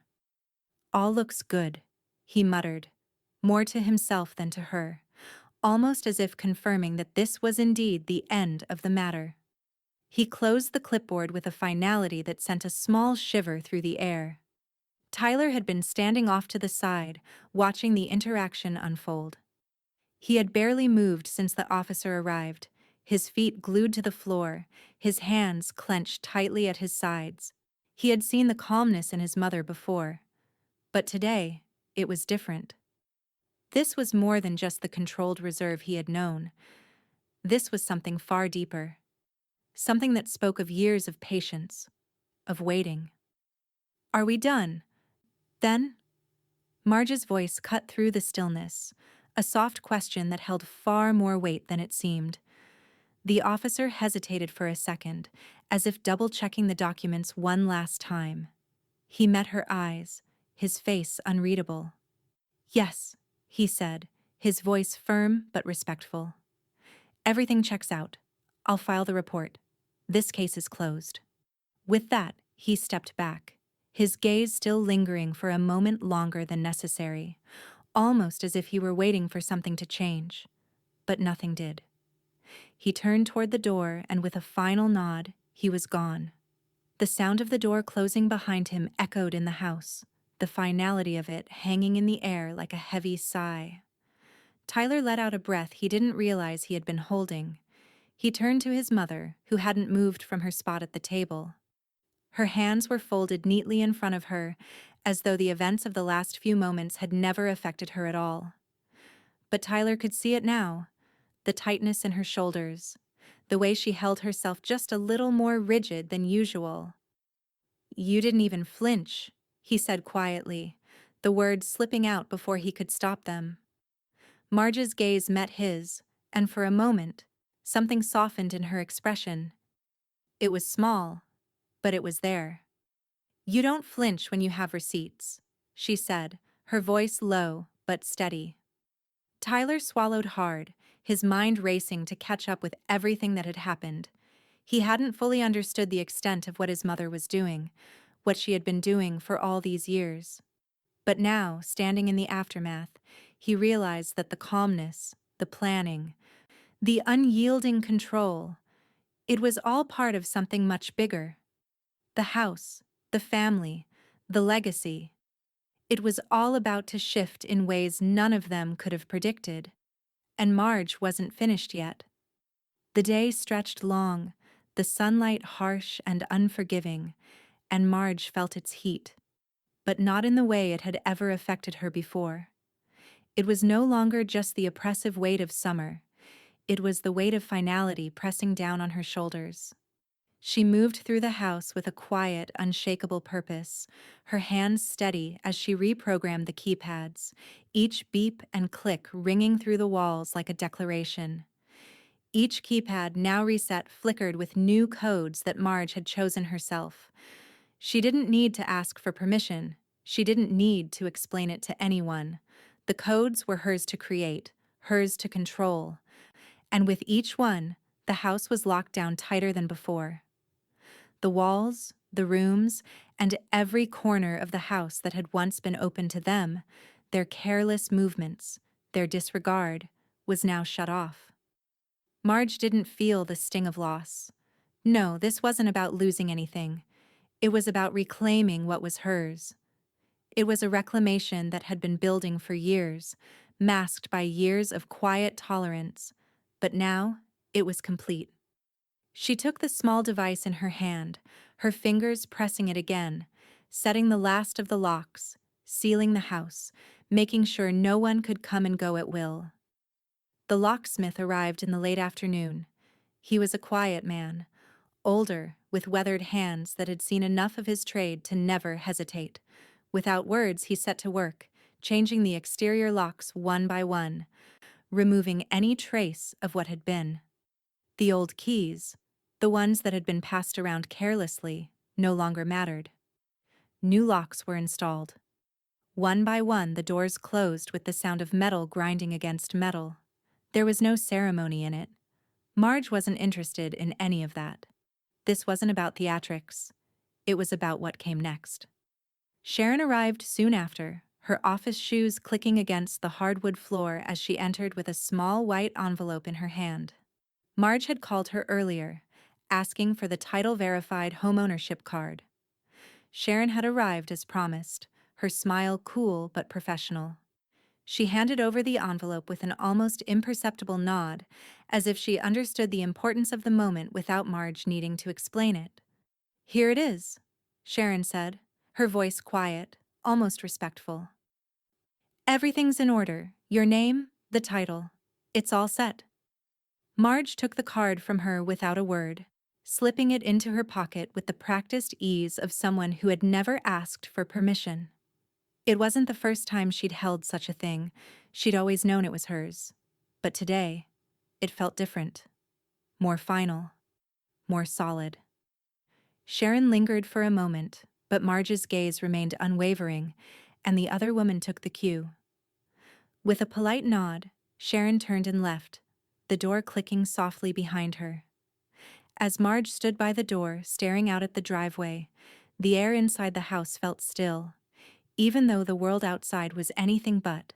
"All looks good," he muttered, more to himself than to her, almost as if confirming that this was indeed the end of the matter. He closed the clipboard with a finality that sent a small shiver through the air. Tyler had been standing off to the side, watching the interaction unfold. He had barely moved since the officer arrived, his feet glued to the floor, his hands clenched tightly at his sides. He had seen the calmness in his mother before, but today, it was different. This was more than just the controlled reserve he had known. This was something far deeper. Something that spoke of years of patience, of waiting. "Are we done, then?" Marge's voice cut through the stillness, a soft question that held far more weight than it seemed. The officer hesitated for a second, as if double-checking the documents one last time. He met her eyes, his face unreadable. "Yes," he said, his voice firm but respectful. "Everything checks out. I'll file the report. This case is closed." With that, he stepped back, his gaze still lingering for a moment longer than necessary, almost as if he were waiting for something to change. But nothing did. He turned toward the door, and with a final nod, he was gone. The sound of the door closing behind him echoed in the house, the finality of it hanging in the air like a heavy sigh. Tyler let out a breath he didn't realize he had been holding. He turned to his mother, who hadn't moved from her spot at the table. Her hands were folded neatly in front of her, as though the events of the last few moments had never affected her at all. But Tyler could see it now, the tightness in her shoulders, the way she held herself just a little more rigid than usual. "You didn't even flinch," he said quietly, the words slipping out before he could stop them. Marge's gaze met his, and for a moment, something softened in her expression. It was small, but it was there. "You don't flinch when you have receipts," she said, her voice low but steady. Tyler swallowed hard, his mind racing to catch up with everything that had happened. He hadn't fully understood the extent of what his mother was doing, what she had been doing for all these years. But now, standing in the aftermath, he realized that the calmness, the planning, the unyielding control, it was all part of something much bigger. The house, the family, the legacy. It was all about to shift in ways none of them could have predicted. And Marge wasn't finished yet. The day stretched long, the sunlight harsh and unforgiving, and Marge felt its heat, but not in the way it had ever affected her before. It was no longer just the oppressive weight of summer. It was the weight of finality pressing down on her shoulders. She moved through the house with a quiet, unshakable purpose, her hands steady as she reprogrammed the keypads, each beep and click ringing through the walls like a declaration. Each keypad, now reset, flickered with new codes that Marge had chosen herself. She didn't need to ask for permission. She didn't need to explain it to anyone. The codes were hers to create, hers to control. And with each one, the house was locked down tighter than before. The walls, the rooms, and every corner of the house that had once been open to them, their careless movements, their disregard, was now shut off. Marge didn't feel the sting of loss. No, this wasn't about losing anything. It was about reclaiming what was hers. It was a reclamation that had been building for years, masked by years of quiet tolerance, but now it was complete. She took the small device in her hand, her fingers pressing it again, setting the last of the locks, sealing the house, making sure no one could come and go at will. The locksmith arrived in the late afternoon. He was a quiet man, older, with weathered hands that had seen enough of his trade to never hesitate. Without words, he set to work, changing the exterior locks one by one, removing any trace of what had been. The old keys, the ones that had been passed around carelessly, no longer mattered. New locks were installed. One by one, the doors closed with the sound of metal grinding against metal. There was no ceremony in it. Marge wasn't interested in any of that. This wasn't about theatrics. It was about what came next. Sharon arrived soon after, her office shoes clicking against the hardwood floor as she entered with a small white envelope in her hand. Marge had called her earlier, asking for the title-verified homeownership card. Sharon had arrived as promised, her smile cool but professional. She handed over the envelope with an almost imperceptible nod, as if she understood the importance of the moment without Marge needing to explain it. "Here it is," Sharon said, her voice quiet, almost respectful. "Everything's in order, your name, the title. It's all set." Marge took the card from her without a word, slipping it into her pocket with the practiced ease of someone who had never asked for permission. It wasn't the first time she'd held such a thing. She'd always known it was hers. But today, it felt different. More final. More solid. Sharon lingered for a moment, but Marge's gaze remained unwavering, and the other woman took the cue. With a polite nod, Sharon turned and left, the door clicking softly behind her. As Marge stood by the door, staring out at the driveway, the air inside the house felt still, even though the world outside was anything but.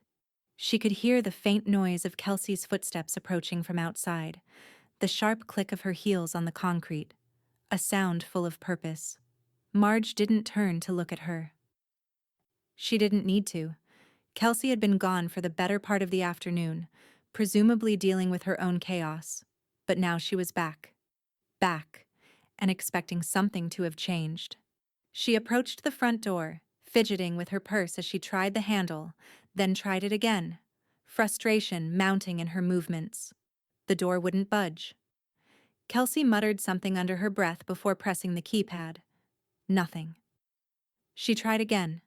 She could hear the faint noise of Kelsey's footsteps approaching from outside, the sharp click of her heels on the concrete, a sound full of purpose. Marge didn't turn to look at her. She didn't need to. Kelsey had been gone for the better part of the afternoon, presumably dealing with her own chaos. But now she was back. Back, and expecting something to have changed. She approached the front door, fidgeting with her purse as she tried the handle, then tried it again, frustration mounting in her movements. The door wouldn't budge. Kelsey muttered something under her breath before pressing the keypad. Nothing. She tried again,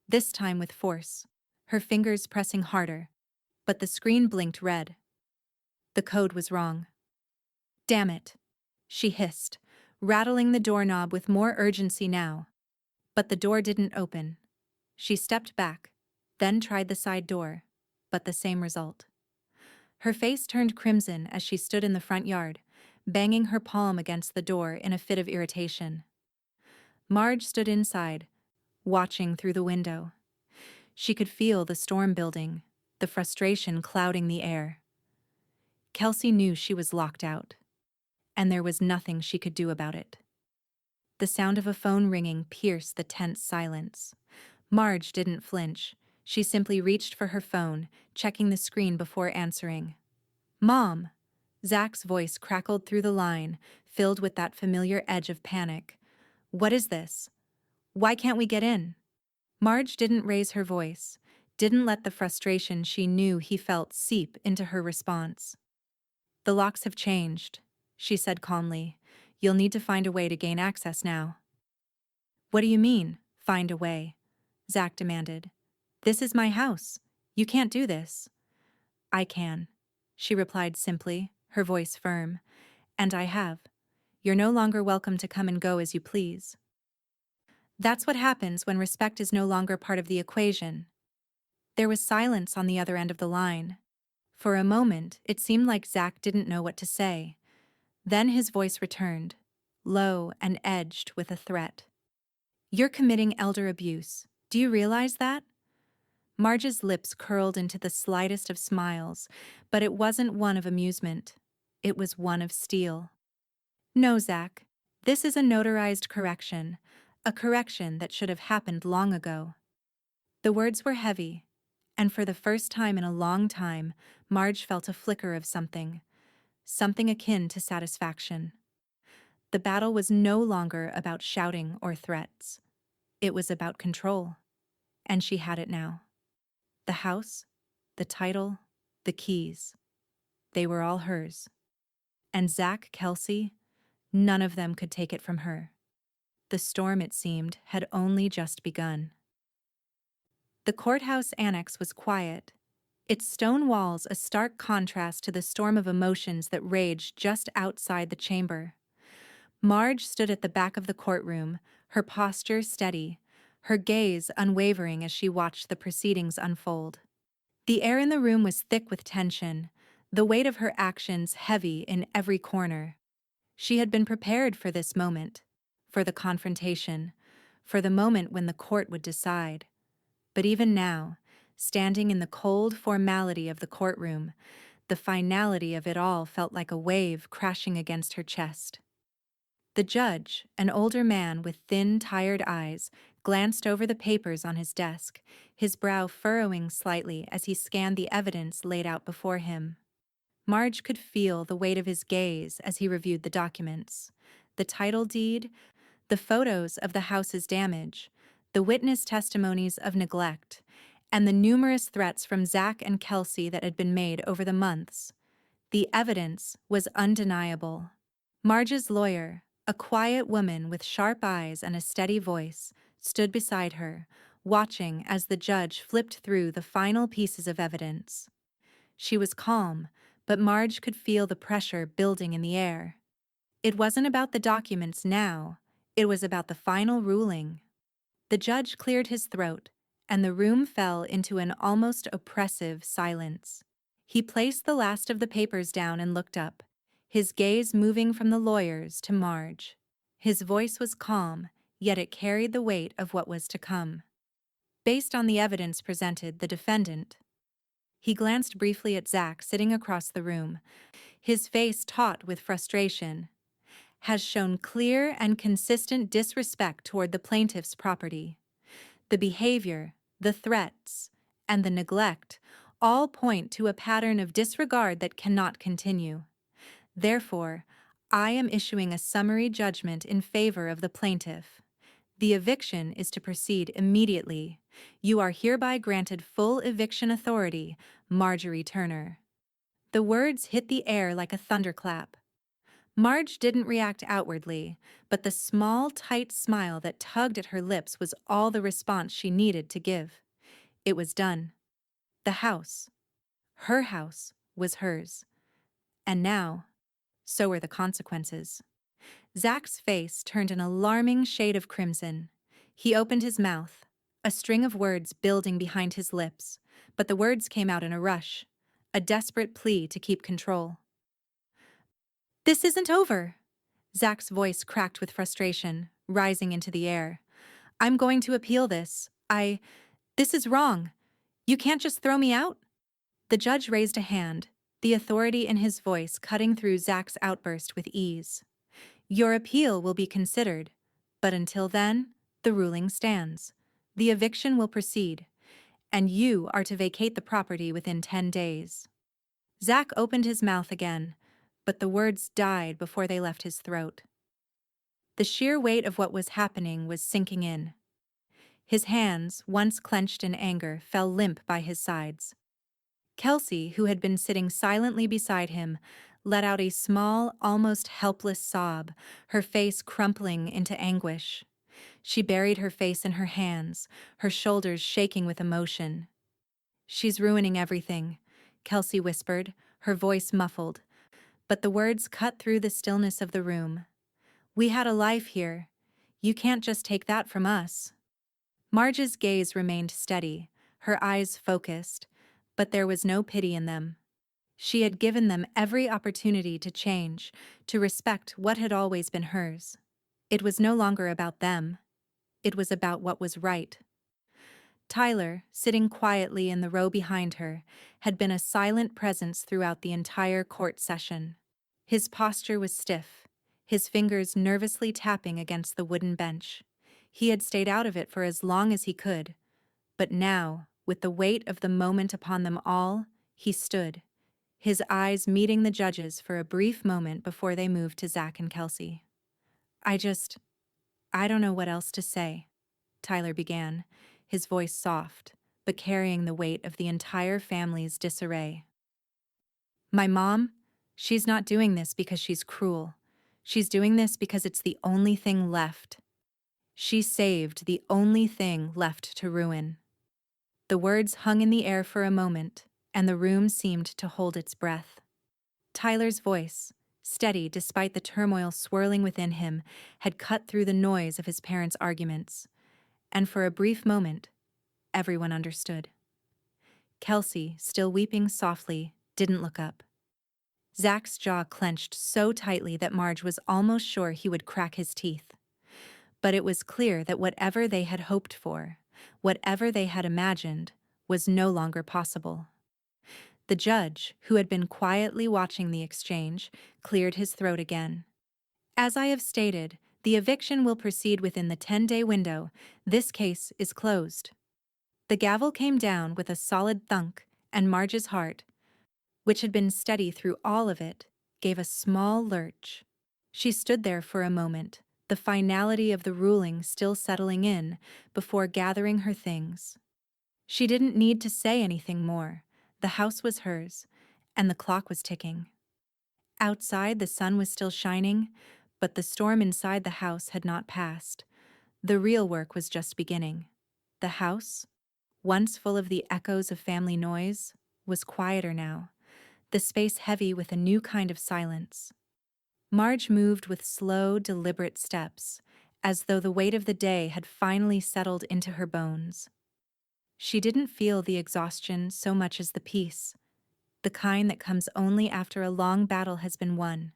this time with force, her fingers pressing harder, but the screen blinked red. The code was wrong. Damn it, she hissed, rattling the doorknob with more urgency now. But the door didn't open. She stepped back, then tried the side door, but the same result. Her face turned crimson as she stood in the front yard, banging her palm against the door in a fit of irritation. Marge stood inside, watching through the window. She could feel the storm building, the frustration clouding the air. Kelsey knew she was locked out, and there was nothing she could do about it. The sound of a phone ringing pierced the tense silence. Marge didn't flinch. She simply reached for her phone, checking the screen before answering. "Mom!" Zach's voice crackled through the line, filled with that familiar edge of panic. "What is this? Why can't we get in?" Marge didn't raise her voice, didn't let the frustration she knew he felt seep into her response. "The locks have changed," she said calmly. "You'll need to find a way to gain access now." "What do you mean, find a way?" Zach demanded. "This is my house. You can't do this." "I can," she replied simply, her voice firm. "And I have. You're no longer welcome to come and go as you please." That's what happens when respect is no longer part of the equation. There was silence on the other end of the line. For a moment, it seemed like Zach didn't know what to say. Then his voice returned, low and edged with a threat. "You're committing elder abuse. Do you realize that?" Marge's lips curled into the slightest of smiles, but it wasn't one of amusement. It was one of steel. "No, Zach. This is a notarized correction, a correction that should have happened long ago." The words were heavy, and for the first time in a long time, Marge felt a flicker of something akin to satisfaction. The battle was no longer about shouting or threats. It was about control, and she had it now. The house, the title, the keys. They were all hers. And Zach Kelsey, none of them could take it from her. The storm, it seemed, had only just begun. The courthouse annex was quiet, its stone walls a stark contrast to the storm of emotions that raged just outside the chamber. Marge stood at the back of the courtroom, her posture steady, her gaze unwavering as she watched the proceedings unfold. The air in the room was thick with tension, the weight of her actions heavy in every corner. She had been prepared for this moment, for the confrontation, for the moment when the court would decide. But even now, standing in the cold formality of the courtroom, the finality of it all felt like a wave crashing against her chest. The judge, an older man with thin, tired eyes, glanced over the papers on his desk, his brow furrowing slightly as he scanned the evidence laid out before him. Marge could feel the weight of his gaze as he reviewed the documents. The title deed, the photos of the house's damage, the witness testimonies of neglect, and the numerous threats from Zach and Kelsey that had been made over the months. The evidence was undeniable. Marge's lawyer, a quiet woman with sharp eyes and a steady voice, stood beside her, watching as the judge flipped through the final pieces of evidence. She was calm, but Marge could feel the pressure building in the air. It wasn't about the documents now, it was about the final ruling. The judge cleared his throat, and the room fell into an almost oppressive silence. He placed the last of the papers down and looked up, his gaze moving from the lawyers to Marge. His voice was calm, yet it carried the weight of what was to come. Based on the evidence presented, the defendant. He glanced briefly at Zach sitting across the room, his face taut with frustration. has shown clear and consistent disrespect toward the plaintiff's property. The behavior, the threats, and the neglect all point to a pattern of disregard that cannot continue. Therefore, I am issuing a summary judgment in favor of the plaintiff. The eviction is to proceed immediately. You are hereby granted full eviction authority, Marjorie Turner. The words hit the air like a thunderclap. Marge didn't react outwardly, but the small, tight smile that tugged at her lips was all the response she needed to give. It was done. The house, her house, was hers. And now, so were the consequences. Zach's face turned an alarming shade of crimson. He opened his mouth, a string of words building behind his lips, but the words came out in a rush, a desperate plea to keep control. "This isn't over." Zach's voice cracked with frustration, rising into the air. "I'm going to appeal this. This is wrong. You can't just throw me out?" The judge raised a hand, the authority in his voice cutting through Zach's outburst with ease. "Your appeal will be considered, but until then, the ruling stands. The eviction will proceed, and you are to vacate the property within 10 days. Zach opened his mouth again, but the words died before they left his throat. The sheer weight of what was happening was sinking in. His hands, once clenched in anger, fell limp by his sides. Kelsey, who had been sitting silently beside him, let out a small, almost helpless sob, her face crumpling into anguish. She buried her face in her hands, her shoulders shaking with emotion. "She's ruining everything," Kelsey whispered, her voice muffled, but the words cut through the stillness of the room. "We had a life here. You can't just take that from us." Marge's gaze remained steady, her eyes focused, but there was no pity in them. She had given them every opportunity to change, to respect what had always been hers. It was no longer about them. It was about what was right. Tyler, sitting quietly in the row behind her, had been a silent presence throughout the entire court session. His posture was stiff, his fingers nervously tapping against the wooden bench. He had stayed out of it for as long as he could, but now, with the weight of the moment upon them all, he stood, his eyes meeting the judges for a brief moment before they moved to Zach and Kelsey. I don't know what else to say," Tyler began, his voice soft, but carrying the weight of the entire family's disarray. "My mom, she's not doing this because she's cruel. She's doing this because it's the only thing left. She saved the only thing left to ruin." The words hung in the air for a moment, and the room seemed to hold its breath. Tyler's voice, steady despite the turmoil swirling within him, had cut through the noise of his parents' arguments, and for a brief moment, everyone understood. Kelsey, still weeping softly, didn't look up. Zach's jaw clenched so tightly that Marge was almost sure he would crack his teeth. But it was clear that whatever they had hoped for, whatever they had imagined, was no longer possible. The judge, who had been quietly watching the exchange, cleared his throat again. "As I have stated, the eviction will proceed within the 10-day window. This case is closed." The gavel came down with a solid thunk, and Marge's heart, which had been steady through all of it, gave a small lurch. She stood there for a moment, the finality of the ruling still settling in, before gathering her things. She didn't need to say anything more. The house was hers, and the clock was ticking. Outside, the sun was still shining, but the storm inside the house had not passed. The real work was just beginning. The house, once full of the echoes of family noise, was quieter now, the space heavy with a new kind of silence. Marge moved with slow, deliberate steps, as though the weight of the day had finally settled into her bones. She didn't feel the exhaustion so much as the peace, the kind that comes only after a long battle has been won.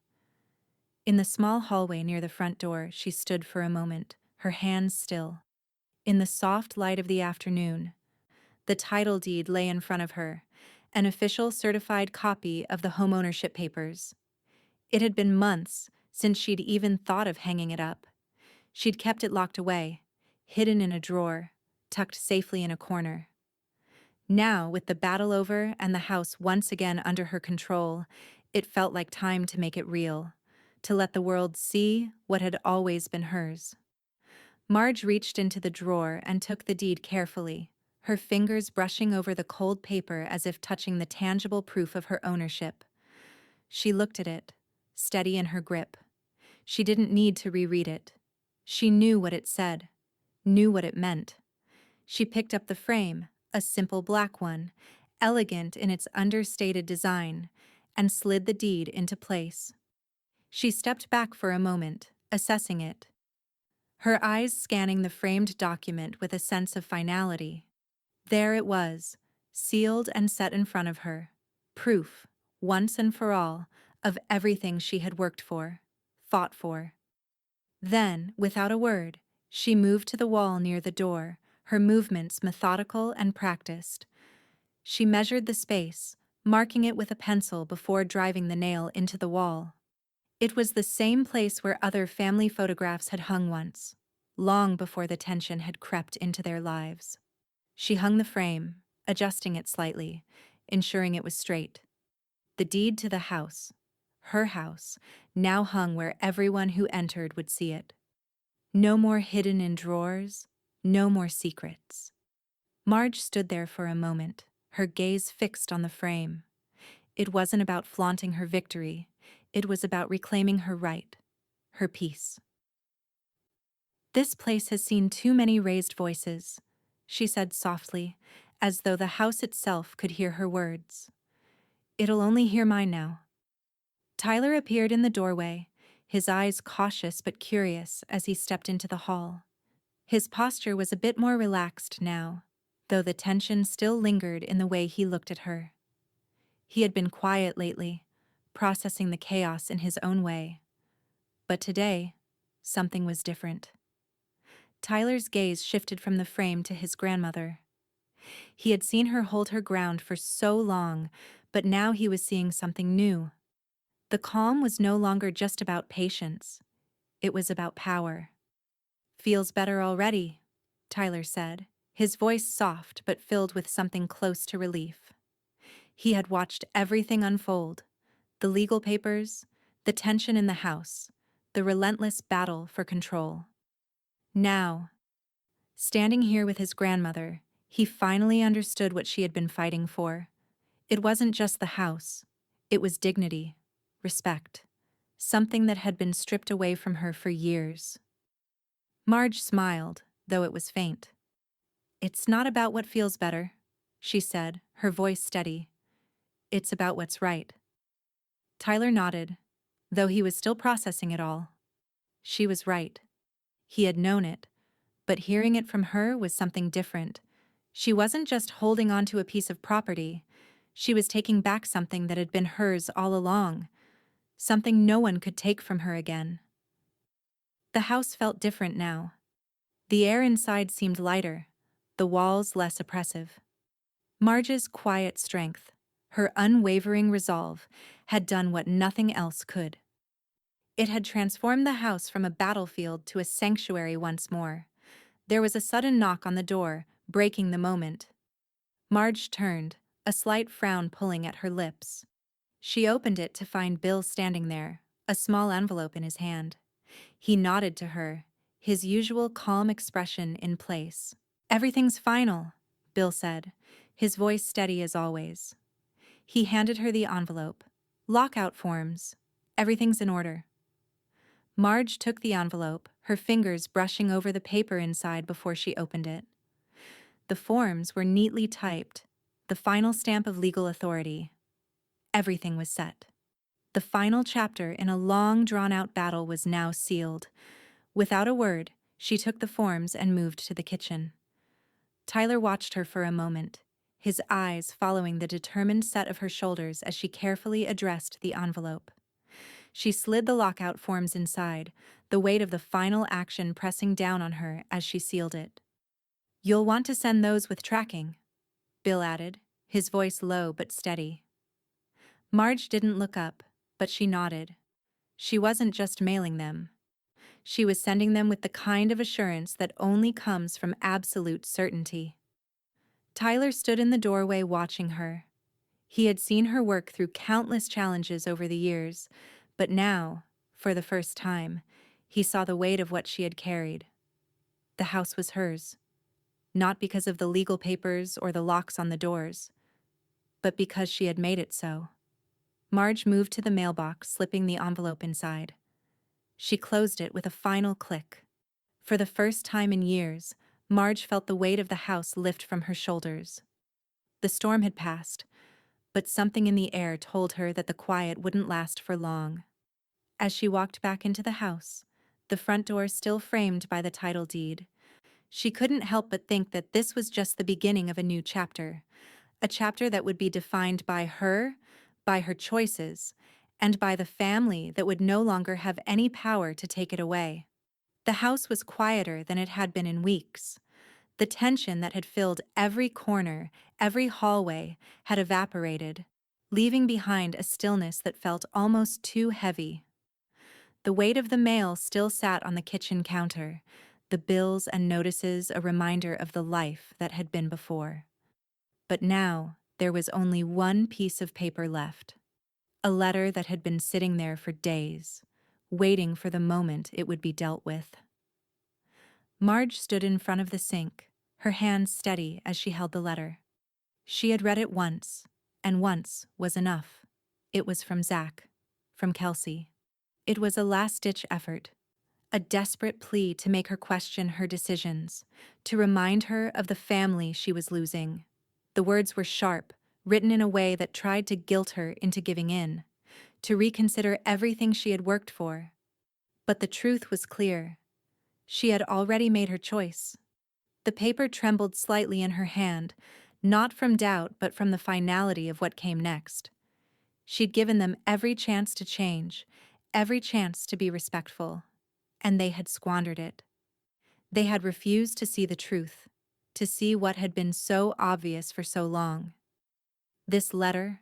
In the small hallway near the front door, she stood for a moment, her hands still. In the soft light of the afternoon, the title deed lay in front of her, an official certified copy of the homeownership papers. It had been months since she'd even thought of hanging it up. She'd kept it locked away, hidden in a drawer, tucked safely in a corner. Now, with the battle over and the house once again under her control, it felt like time to make it real, to let the world see what had always been hers. Marge reached into the drawer and took the deed carefully, her fingers brushing over the cold paper as if touching the tangible proof of her ownership. She looked at it, steady in her grip. She didn't need to reread it. She knew what it said, knew what it meant. She picked up the frame, a simple black one, elegant in its understated design, and slid the deed into place. She stepped back for a moment, assessing it, her eyes scanning the framed document with a sense of finality. There it was, sealed and set in front of her. Proof, once and for all, of everything she had worked for, fought for. Then, without a word, she moved to the wall near the door, her movements methodical and practiced. She measured the space, marking it with a pencil before driving the nail into the wall. It was the same place where other family photographs had hung once, long before the tension had crept into their lives. She hung the frame, adjusting it slightly, ensuring it was straight. The deed to the house, her house, now hung where everyone who entered would see it. No more hidden in drawers, no more secrets. Marge stood there for a moment, her gaze fixed on the frame. It wasn't about flaunting her victory, it was about reclaiming her right, her peace. "This place has seen too many raised voices," she said softly, as though the house itself could hear her words. "It'll only hear mine now." Tyler appeared in the doorway, his eyes cautious but curious as he stepped into the hall. His posture was a bit more relaxed now, though the tension still lingered in the way he looked at her. He had been quiet lately, processing the chaos in his own way. But today, something was different. Tyler's gaze shifted from the frame to his grandmother. He had seen her hold her ground for so long, but now he was seeing something new. The calm was no longer just about patience. It was about power. "Feels better already," Tyler said, his voice soft but filled with something close to relief. He had watched everything unfold, the legal papers, the tension in the house, the relentless battle for control. Now, standing here with his grandmother, he finally understood what she had been fighting for. It wasn't just the house, it was dignity, respect, something that had been stripped away from her for years. Marge smiled, though it was faint. "It's not about what feels better," she said, her voice steady. "It's about what's right." Tyler nodded, though he was still processing it all. She was right. He had known it, but hearing it from her was something different. She wasn't just holding on to a piece of property, she was taking back something that had been hers all along, something no one could take from her again. The house felt different now. The air inside seemed lighter, the walls less oppressive. Marge's quiet strength, her unwavering resolve, had done what nothing else could. It had transformed the house from a battlefield to a sanctuary once more. There was a sudden knock on the door, breaking the moment. Marge turned, a slight frown pulling at her lips. She opened it to find Bill standing there, a small envelope in his hand. He nodded to her, his usual calm expression in place. "Everything's final," Bill said, his voice steady as always. He handed her the envelope. "Lockout forms. Everything's in order." Marge took the envelope, her fingers brushing over the paper inside before she opened it. The forms were neatly typed, the final stamp of legal authority. Everything was set. The final chapter in a long, drawn-out battle was now sealed. Without a word, she took the forms and moved to the kitchen. Tyler watched her for a moment, his eyes following the determined set of her shoulders as she carefully addressed the envelope. She slid the lockout forms inside, the weight of the final action pressing down on her as she sealed it. "You'll want to send those with tracking," Bill added, his voice low but steady. Marge didn't look up, but she nodded. She wasn't just mailing them. She was sending them with the kind of assurance that only comes from absolute certainty. Tyler stood in the doorway watching her. He had seen her work through countless challenges over the years, but now, for the first time, he saw the weight of what she had carried. The house was hers, not because of the legal papers or the locks on the doors, but because she had made it so. Marge moved to the mailbox, slipping the envelope inside. She closed it with a final click. For the first time in years, Marge felt the weight of the house lift from her shoulders. The storm had passed, but something in the air told her that the quiet wouldn't last for long. As she walked back into the house, the front door still framed by the title deed, she couldn't help but think that this was just the beginning of a new chapter, a chapter that would be defined by her choices, and by the family that would no longer have any power to take it away. The house was quieter than it had been in weeks. The tension that had filled every corner, every hallway, had evaporated, leaving behind a stillness that felt almost too heavy. The weight of the mail still sat on the kitchen counter, the bills and notices a reminder of the life that had been before. But now, there was only one piece of paper left. A letter that had been sitting there for days, waiting for the moment it would be dealt with. Marge stood in front of the sink, her hands steady as she held the letter. She had read it once, and once was enough. It was from Zach, from Kelsey. It was a last-ditch effort, a desperate plea to make her question her decisions, to remind her of the family she was losing. The words were sharp, written in a way that tried to guilt her into giving in, to reconsider everything she had worked for. But the truth was clear. She had already made her choice. The paper trembled slightly in her hand, not from doubt but from the finality of what came next. She'd given them every chance to change, every chance to be respectful, and they had squandered it. They had refused to see the truth, to see what had been so obvious for so long. This letter,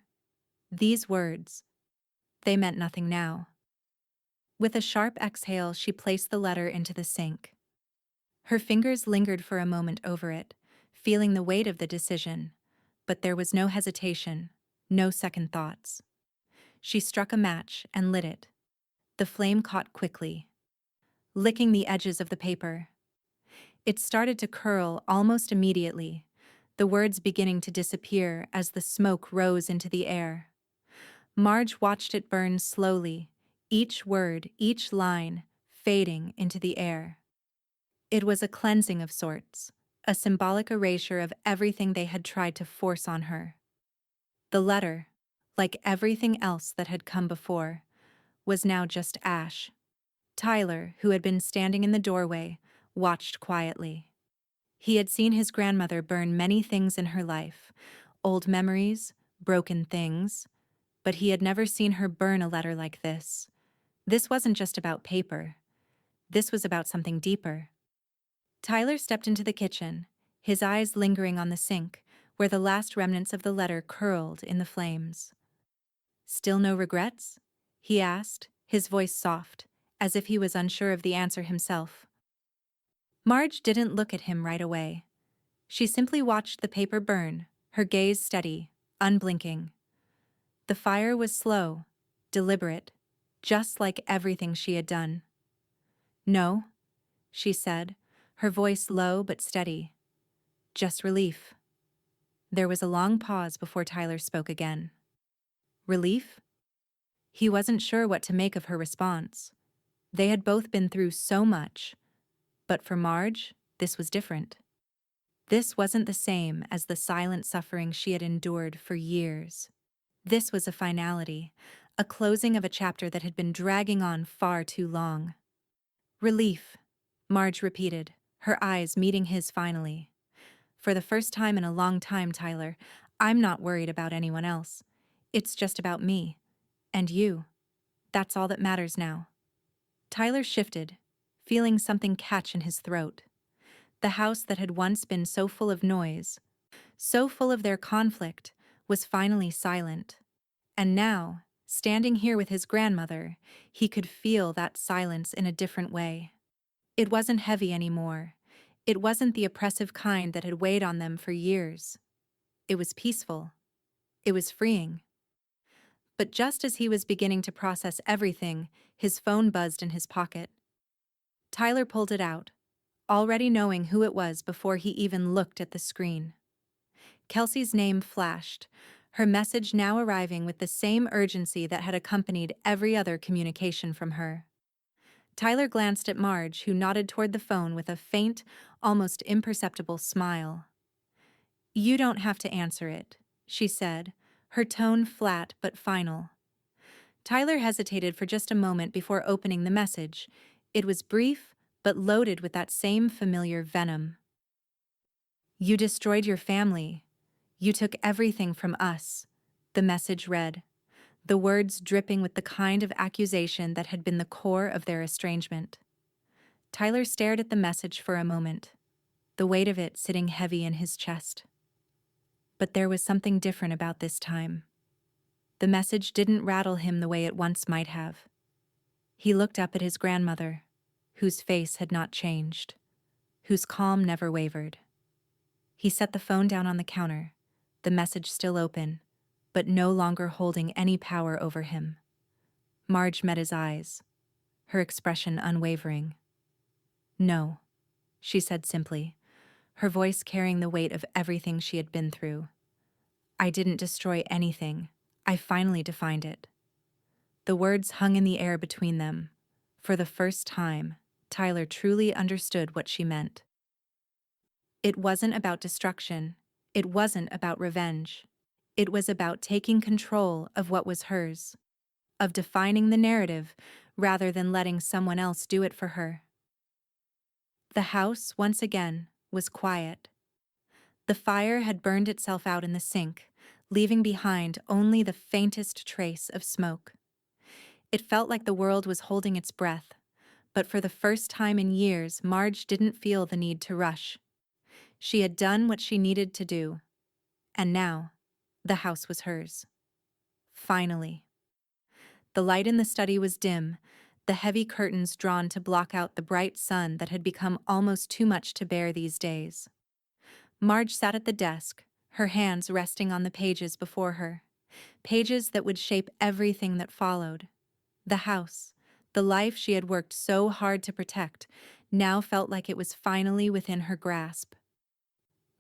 these words, they meant nothing now. With a sharp exhale, she placed the letter into the sink. Her fingers lingered for a moment over it, feeling the weight of the decision, but there was no hesitation, no second thoughts. She struck a match and lit it. The flame caught quickly, licking the edges of the paper. It started to curl almost immediately, the words beginning to disappear as the smoke rose into the air. Marge watched it burn slowly, each word, each line, fading into the air. It was a cleansing of sorts, a symbolic erasure of everything they had tried to force on her. The letter, like everything else that had come before, was now just ash. Tyler, who had been standing in the doorway, watched quietly. He had seen his grandmother burn many things in her life, old memories, broken things, but he had never seen her burn a letter like this. This wasn't just about paper. This was about something deeper. Tyler stepped into the kitchen, his eyes lingering on the sink, where the last remnants of the letter curled in the flames. "Still no regrets?" he asked, his voice soft, as if he was unsure of the answer himself. Marge didn't look at him right away. She simply watched the paper burn, her gaze steady, unblinking. The fire was slow, deliberate, just like everything she had done. "No," she said, her voice low but steady. "Just relief." There was a long pause before Tyler spoke again. Relief? He wasn't sure what to make of her response. They had both been through so much, but for Marge, this was different. This wasn't the same as the silent suffering she had endured for years. This was a finality, a closing of a chapter that had been dragging on far too long. "Relief," Marge repeated, her eyes meeting his finally. "For the first time in a long time, Tyler, I'm not worried about anyone else. It's just about me. And you. That's all that matters now." Tyler shifted, feeling something catch in his throat. The house that had once been so full of noise, so full of their conflict, was finally silent. And now, Standing here with his grandmother, he could feel that silence in a different way. It wasn't heavy anymore. It wasn't the oppressive kind that had weighed on them for years. It was peaceful. It was freeing. But just as he was beginning to process everything, his phone buzzed in his pocket. Tyler pulled it out, already knowing who it was before he even looked at the screen. Kelsey's name flashed, her message now arriving with the same urgency that had accompanied every other communication from her. Tyler glanced at Marge, who nodded toward the phone with a faint, almost imperceptible smile. "You don't have to answer it," she said, her tone flat but final. Tyler hesitated for just a moment before opening the message. It was brief, but loaded with that same familiar venom. "You destroyed your family. You took everything from us," the message read, the words dripping with the kind of accusation that had been the core of their estrangement. Tyler stared at the message for a moment, the weight of it sitting heavy in his chest. But there was something different about this time. The message didn't rattle him the way it once might have. He looked up at his grandmother, whose face had not changed, whose calm never wavered. He set the phone down on the counter, the message still open, but no longer holding any power over him. Marge met his eyes, her expression unwavering. "No," she said simply, her voice carrying the weight of everything she had been through. "I didn't destroy anything. I finally defined it." The words hung in the air between them. For the first time, Tyler truly understood what she meant. It wasn't about destruction. It wasn't about revenge. It was about taking control of what was hers, of defining the narrative rather than letting someone else do it for her. The house, once again, was quiet. The fire had burned itself out in the sink, leaving behind only the faintest trace of smoke. It felt like the world was holding its breath, but for the first time in years, Marge didn't feel the need to rush. She had done what she needed to do, and now, the house was hers. Finally. The light in the study was dim, the heavy curtains drawn to block out the bright sun that had become almost too much to bear these days. Marge sat at the desk, her hands resting on the pages before her. Pages that would shape everything that followed. The house, the life she had worked so hard to protect, now felt like it was finally within her grasp.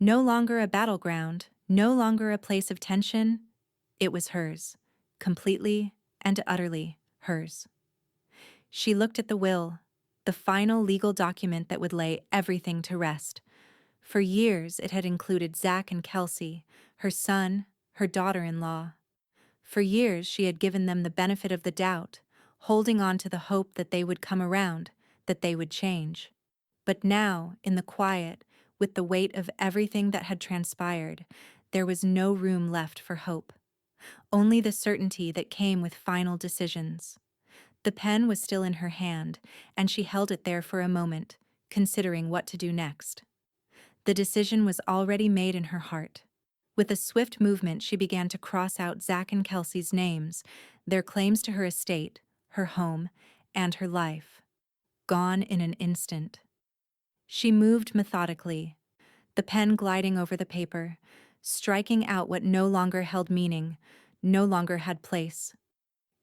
No longer a battleground, no longer a place of tension. It was hers, completely and utterly hers. She looked at the will, the final legal document that would lay everything to rest. For years, it had included Zach and Kelsey, her son, her daughter-in-law. For years, she had given them the benefit of the doubt, holding on to the hope that they would come around, that they would change. But now, in the quiet, with the weight of everything that had transpired, there was no room left for hope. Only the certainty that came with final decisions. The pen was still in her hand, and she held it there for a moment, considering what to do next. The decision was already made in her heart. With a swift movement, she began to cross out Zach and Kelsey's names, their claims to her estate, her home, and her life. Gone in an instant. She moved methodically, the pen gliding over the paper, striking out what no longer held meaning, no longer had place.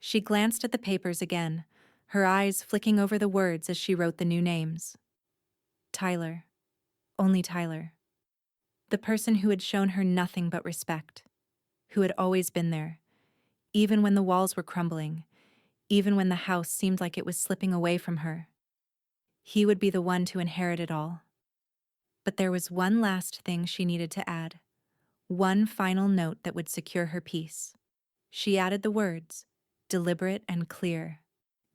She glanced at the papers again, her eyes flicking over the words as she wrote the new names. Tyler. Only Tyler. The person who had shown her nothing but respect, who had always been there, even when the walls were crumbling, even when the house seemed like it was slipping away from her. He would be the one to inherit it all. But there was one last thing she needed to add, one final note that would secure her peace. She added the words, deliberate and clear,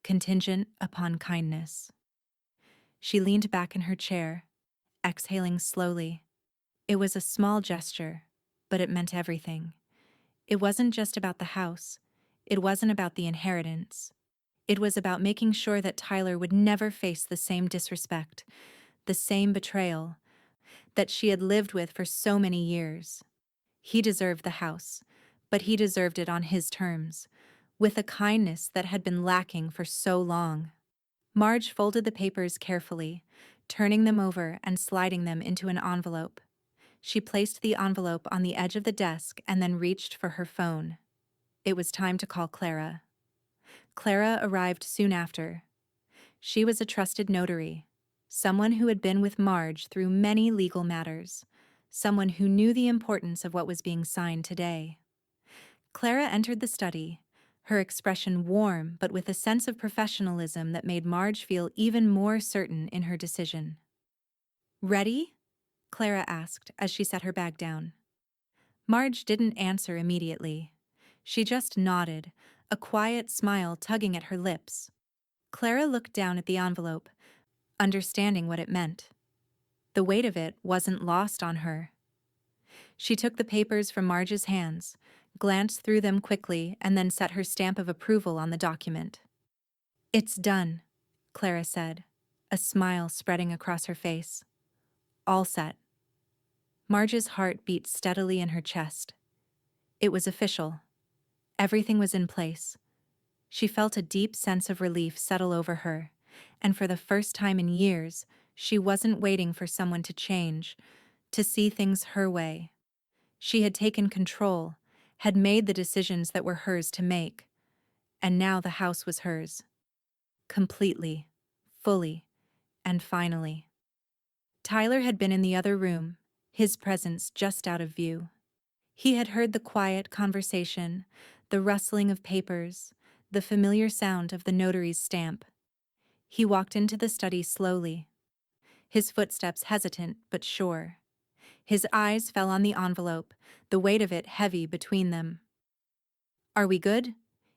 contingent upon kindness. She leaned back in her chair, exhaling slowly. It was a small gesture, but it meant everything. It wasn't just about the house. It wasn't about the inheritance. It was about making sure that Tyler would never face the same disrespect, the same betrayal that she had lived with for so many years. He deserved the house, but he deserved it on his terms, with a kindness that had been lacking for so long. Marge folded the papers carefully, turning them over and sliding them into an envelope. She placed the envelope on the edge of the desk and then reached for her phone. It was time to call Clara. Clara arrived soon after. She was a trusted notary, someone who had been with Marge through many legal matters, someone who knew the importance of what was being signed today. Clara entered the study, her expression warm but with a sense of professionalism that made Marge feel even more certain in her decision. "Ready?" Clara asked as she set her bag down. Marge didn't answer immediately. She just nodded, a quiet smile tugging at her lips. Clara looked down at the envelope, understanding what it meant. The weight of it wasn't lost on her. She took the papers from Marge's hands, glanced through them quickly, and then set her stamp of approval on the document. "It's done," Clara said, a smile spreading across her face. "All set." Marge's heart beat steadily in her chest. It was official. Everything was in place. She felt a deep sense of relief settle over her, and for the first time in years, she wasn't waiting for someone to change, to see things her way. She had taken control, had made the decisions that were hers to make, and now the house was hers. Completely, fully, and finally. Tyler had been in the other room, his presence just out of view. He had heard the quiet conversation, the rustling of papers, the familiar sound of the notary's stamp. He walked into the study slowly, his footsteps hesitant but sure. His eyes fell on the envelope, the weight of it heavy between them. "Are we good?"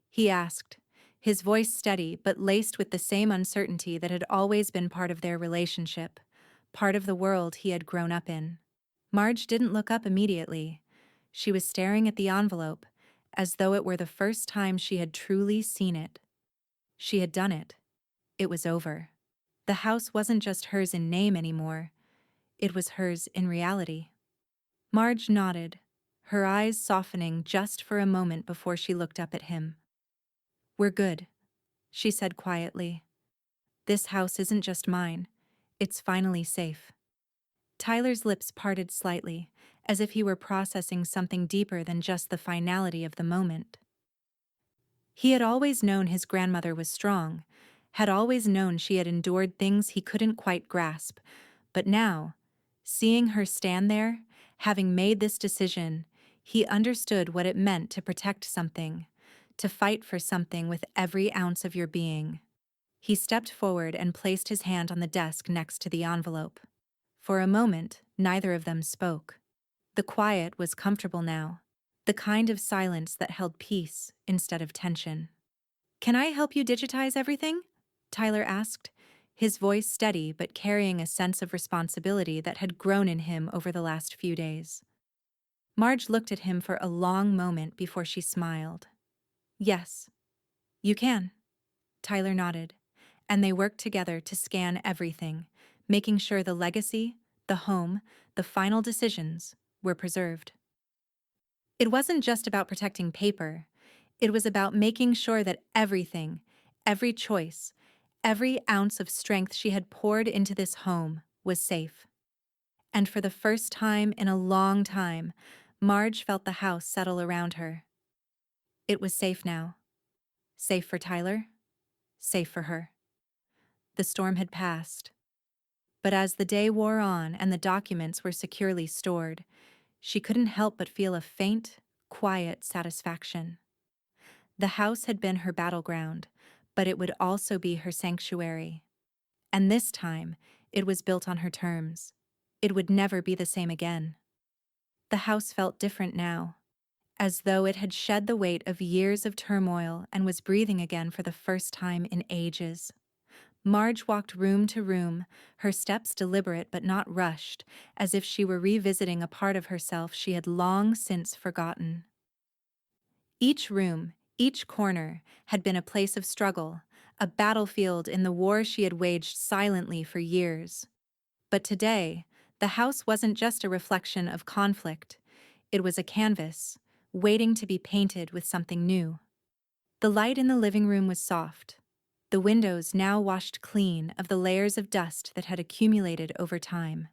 he asked, his voice steady but laced with the same uncertainty that had always been part of their relationship, part of the world he had grown up in. Marge didn't look up immediately. She was staring at the envelope, as though it were the first time she had truly seen it. She had done it. It was over. The house wasn't just hers in name anymore. It was hers in reality. Marge nodded, her eyes softening just for a moment before she looked up at him. "We're good," she said quietly. "This house isn't just mine. It's finally safe." Tyler's lips parted slightly, as if he were processing something deeper than just the finality of the moment. He had always known his grandmother was strong, had always known she had endured things he couldn't quite grasp, but now, seeing her stand there, having made this decision, he understood what it meant to protect something, to fight for something with every ounce of your being. He stepped forward and placed his hand on the desk next to the envelope. For a moment, neither of them spoke. The quiet was comfortable now, the kind of silence that held peace instead of tension. "Can I help you digitize everything?" Tyler asked, his voice steady but carrying a sense of responsibility that had grown in him over the last few days. Marge looked at him for a long moment before she smiled. "Yes, you can." Tyler nodded, and they worked together to scan everything, making sure the legacy, the home, the final decisions were preserved. It wasn't just about protecting paper. It was about making sure that everything, every choice, every ounce of strength she had poured into this home was safe. And for the first time in a long time, Marge felt the house settle around her. It was safe now. Safe for Tyler, safe for her. The storm had passed. But as the day wore on and the documents were securely stored, she couldn't help but feel a faint, quiet satisfaction. The house had been her battleground, but it would also be her sanctuary. And this time, it was built on her terms. It would never be the same again. The house felt different now, as though it had shed the weight of years of turmoil and was breathing again for the first time in ages. Marge walked room to room, her steps deliberate but not rushed, as if she were revisiting a part of herself she had long since forgotten. Each room, each corner, had been a place of struggle, a battlefield in the war she had waged silently for years. But today, the house wasn't just a reflection of conflict. It was a canvas, waiting to be painted with something new. The light in the living room was soft, the windows now washed clean of the layers of dust that had accumulated over time.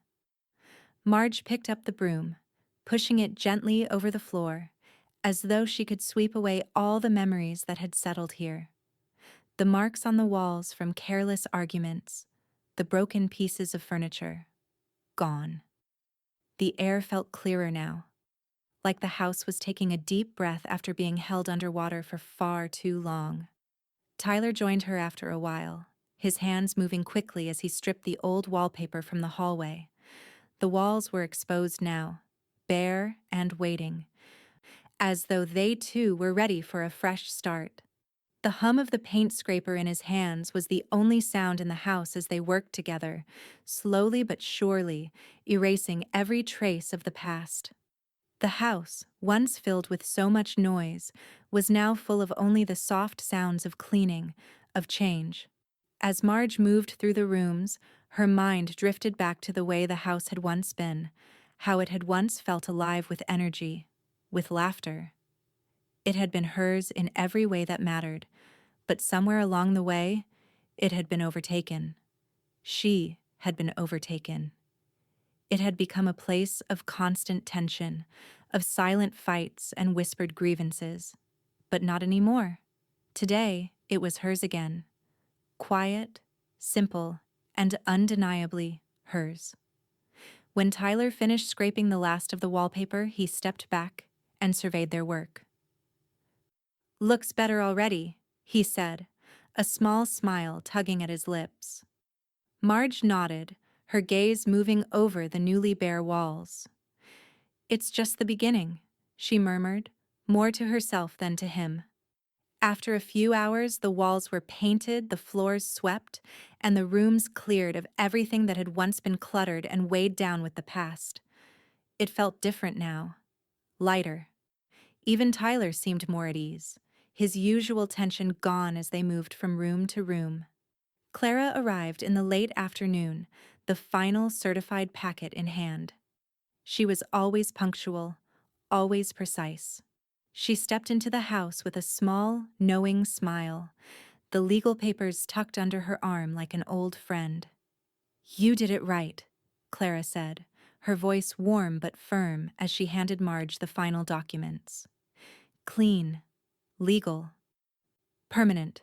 Marge picked up the broom, pushing it gently over the floor, as though she could sweep away all the memories that had settled here. The marks on the walls from careless arguments, the broken pieces of furniture, gone. The air felt clearer now, like the house was taking a deep breath after being held underwater for far too long. Tyler joined her after a while, his hands moving quickly as he stripped the old wallpaper from the hallway. The walls were exposed now, bare and waiting, as though they too were ready for a fresh start. The hum of the paint scraper in his hands was the only sound in the house as they worked together, slowly but surely, erasing every trace of the past. The house, once filled with so much noise, was now full of only the soft sounds of cleaning, of change. As Marge moved through the rooms, her mind drifted back to the way the house had once been, how it had once felt alive with energy, with laughter. It had been hers in every way that mattered, but somewhere along the way, it had been overtaken. She had been overtaken. It had become a place of constant tension, of silent fights and whispered grievances. But not anymore. Today, it was hers again. Quiet, simple, and undeniably hers. When Tyler finished scraping the last of the wallpaper, he stepped back and surveyed their work. "Looks better already," he said, a small smile tugging at his lips. Marge nodded, her gaze moving over the newly bare walls. "It's just the beginning," she murmured, more to herself than to him. After a few hours, the walls were painted, the floors swept, and the rooms cleared of everything that had once been cluttered and weighed down with the past. It felt different now, lighter. Even Tyler seemed more at ease, his usual tension gone as they moved from room to room. Clara arrived in the late afternoon, the final certified packet in hand. She was always punctual, always precise. She stepped into the house with a small, knowing smile, the legal papers tucked under her arm like an old friend. "You did it right," Clara said, her voice warm but firm as she handed Marge the final documents. "Clean, legal, permanent."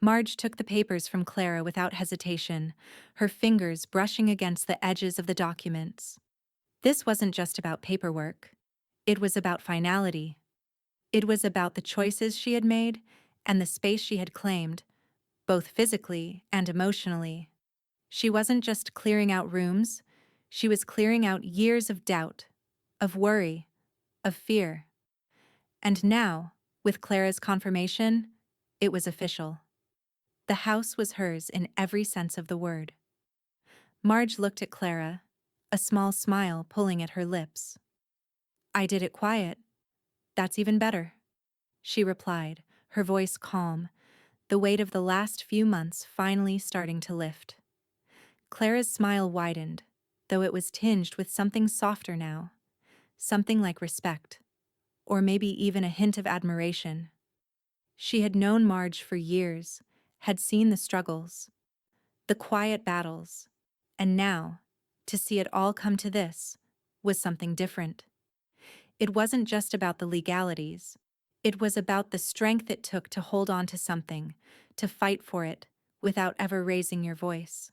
Marge took the papers from Clara without hesitation, her fingers brushing against the edges of the documents. This wasn't just about paperwork. It was about finality. It was about the choices she had made and the space she had claimed, both physically and emotionally. She wasn't just clearing out rooms, she was clearing out years of doubt, of worry, of fear. And now, with Clara's confirmation, it was official. The house was hers in every sense of the word. Marge looked at Clara, a small smile pulling at her lips. "I did it quiet. That's even better," she replied, her voice calm, the weight of the last few months finally starting to lift. Clara's smile widened, though it was tinged with something softer now, something like respect, or maybe even a hint of admiration. She had known Marge for years, had seen the struggles, the quiet battles, and now, to see it all come to this, was something different. It wasn't just about the legalities. It was about the strength it took to hold on to something, to fight for it, without ever raising your voice.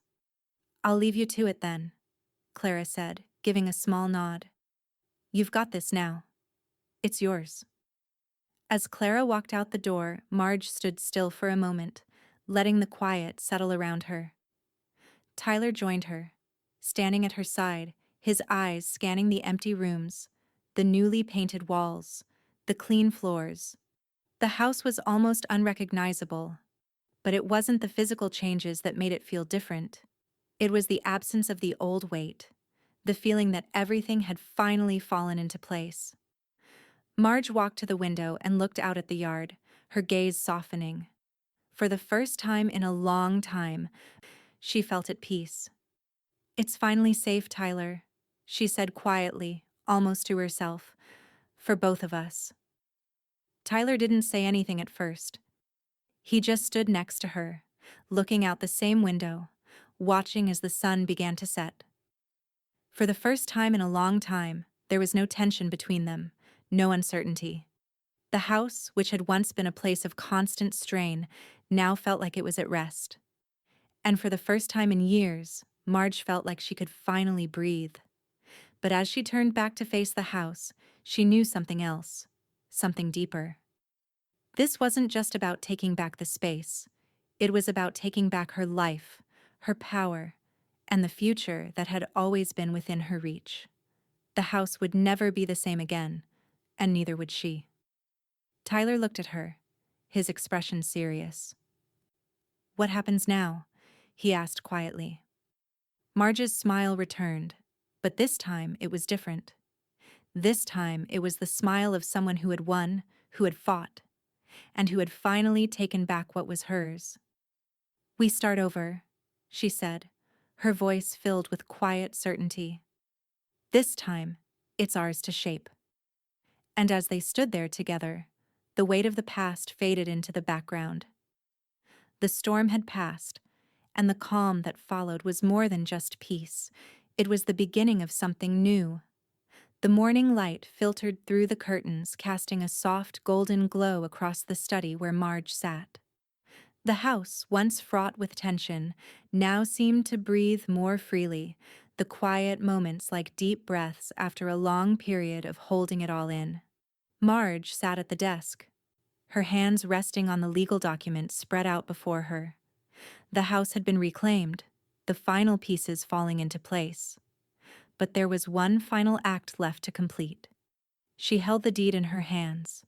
"I'll leave you to it then," Clara said, giving a small nod. "You've got this now. It's yours." As Clara walked out the door, Marge stood still for a moment, letting the quiet settle around her. Tyler joined her, standing at her side, his eyes scanning the empty rooms, the newly painted walls, the clean floors. The house was almost unrecognizable, but it wasn't the physical changes that made it feel different. It was the absence of the old weight, the feeling that everything had finally fallen into place. Marge walked to the window and looked out at the yard, her gaze softening. For the first time in a long time, she felt at peace. "It's finally safe, Tyler," she said quietly, almost to herself, "for both of us." Tyler didn't say anything at first. He just stood next to her, looking out the same window, watching as the sun began to set. For the first time in a long time, there was no tension between them, no uncertainty. The house, which had once been a place of constant strain, now felt like it was at rest. And for the first time in years, Marge felt like she could finally breathe. But as she turned back to face the house, she knew something else, something deeper. This wasn't just about taking back the space. It was about taking back her life, her power, and the future that had always been within her reach. The house would never be the same again, and neither would she. Tyler looked at her, his expression serious. "What happens now?" he asked quietly. Marge's smile returned, but this time it was different. This time it was the smile of someone who had won, who had fought, and who had finally taken back what was hers. "We start over," she said, her voice filled with quiet certainty. "This time, it's ours to shape." And as they stood there together, the weight of the past faded into the background. The storm had passed, and the calm that followed was more than just peace. It was the beginning of something new. The morning light filtered through the curtains, casting a soft golden glow across the study where Marge sat. The house, once fraught with tension, now seemed to breathe more freely, the quiet moments like deep breaths after a long period of holding it all in. Marge sat at the desk, her hands resting on the legal documents spread out before her. The house had been reclaimed, the final pieces falling into place. But there was one final act left to complete. She held the deed in her hands,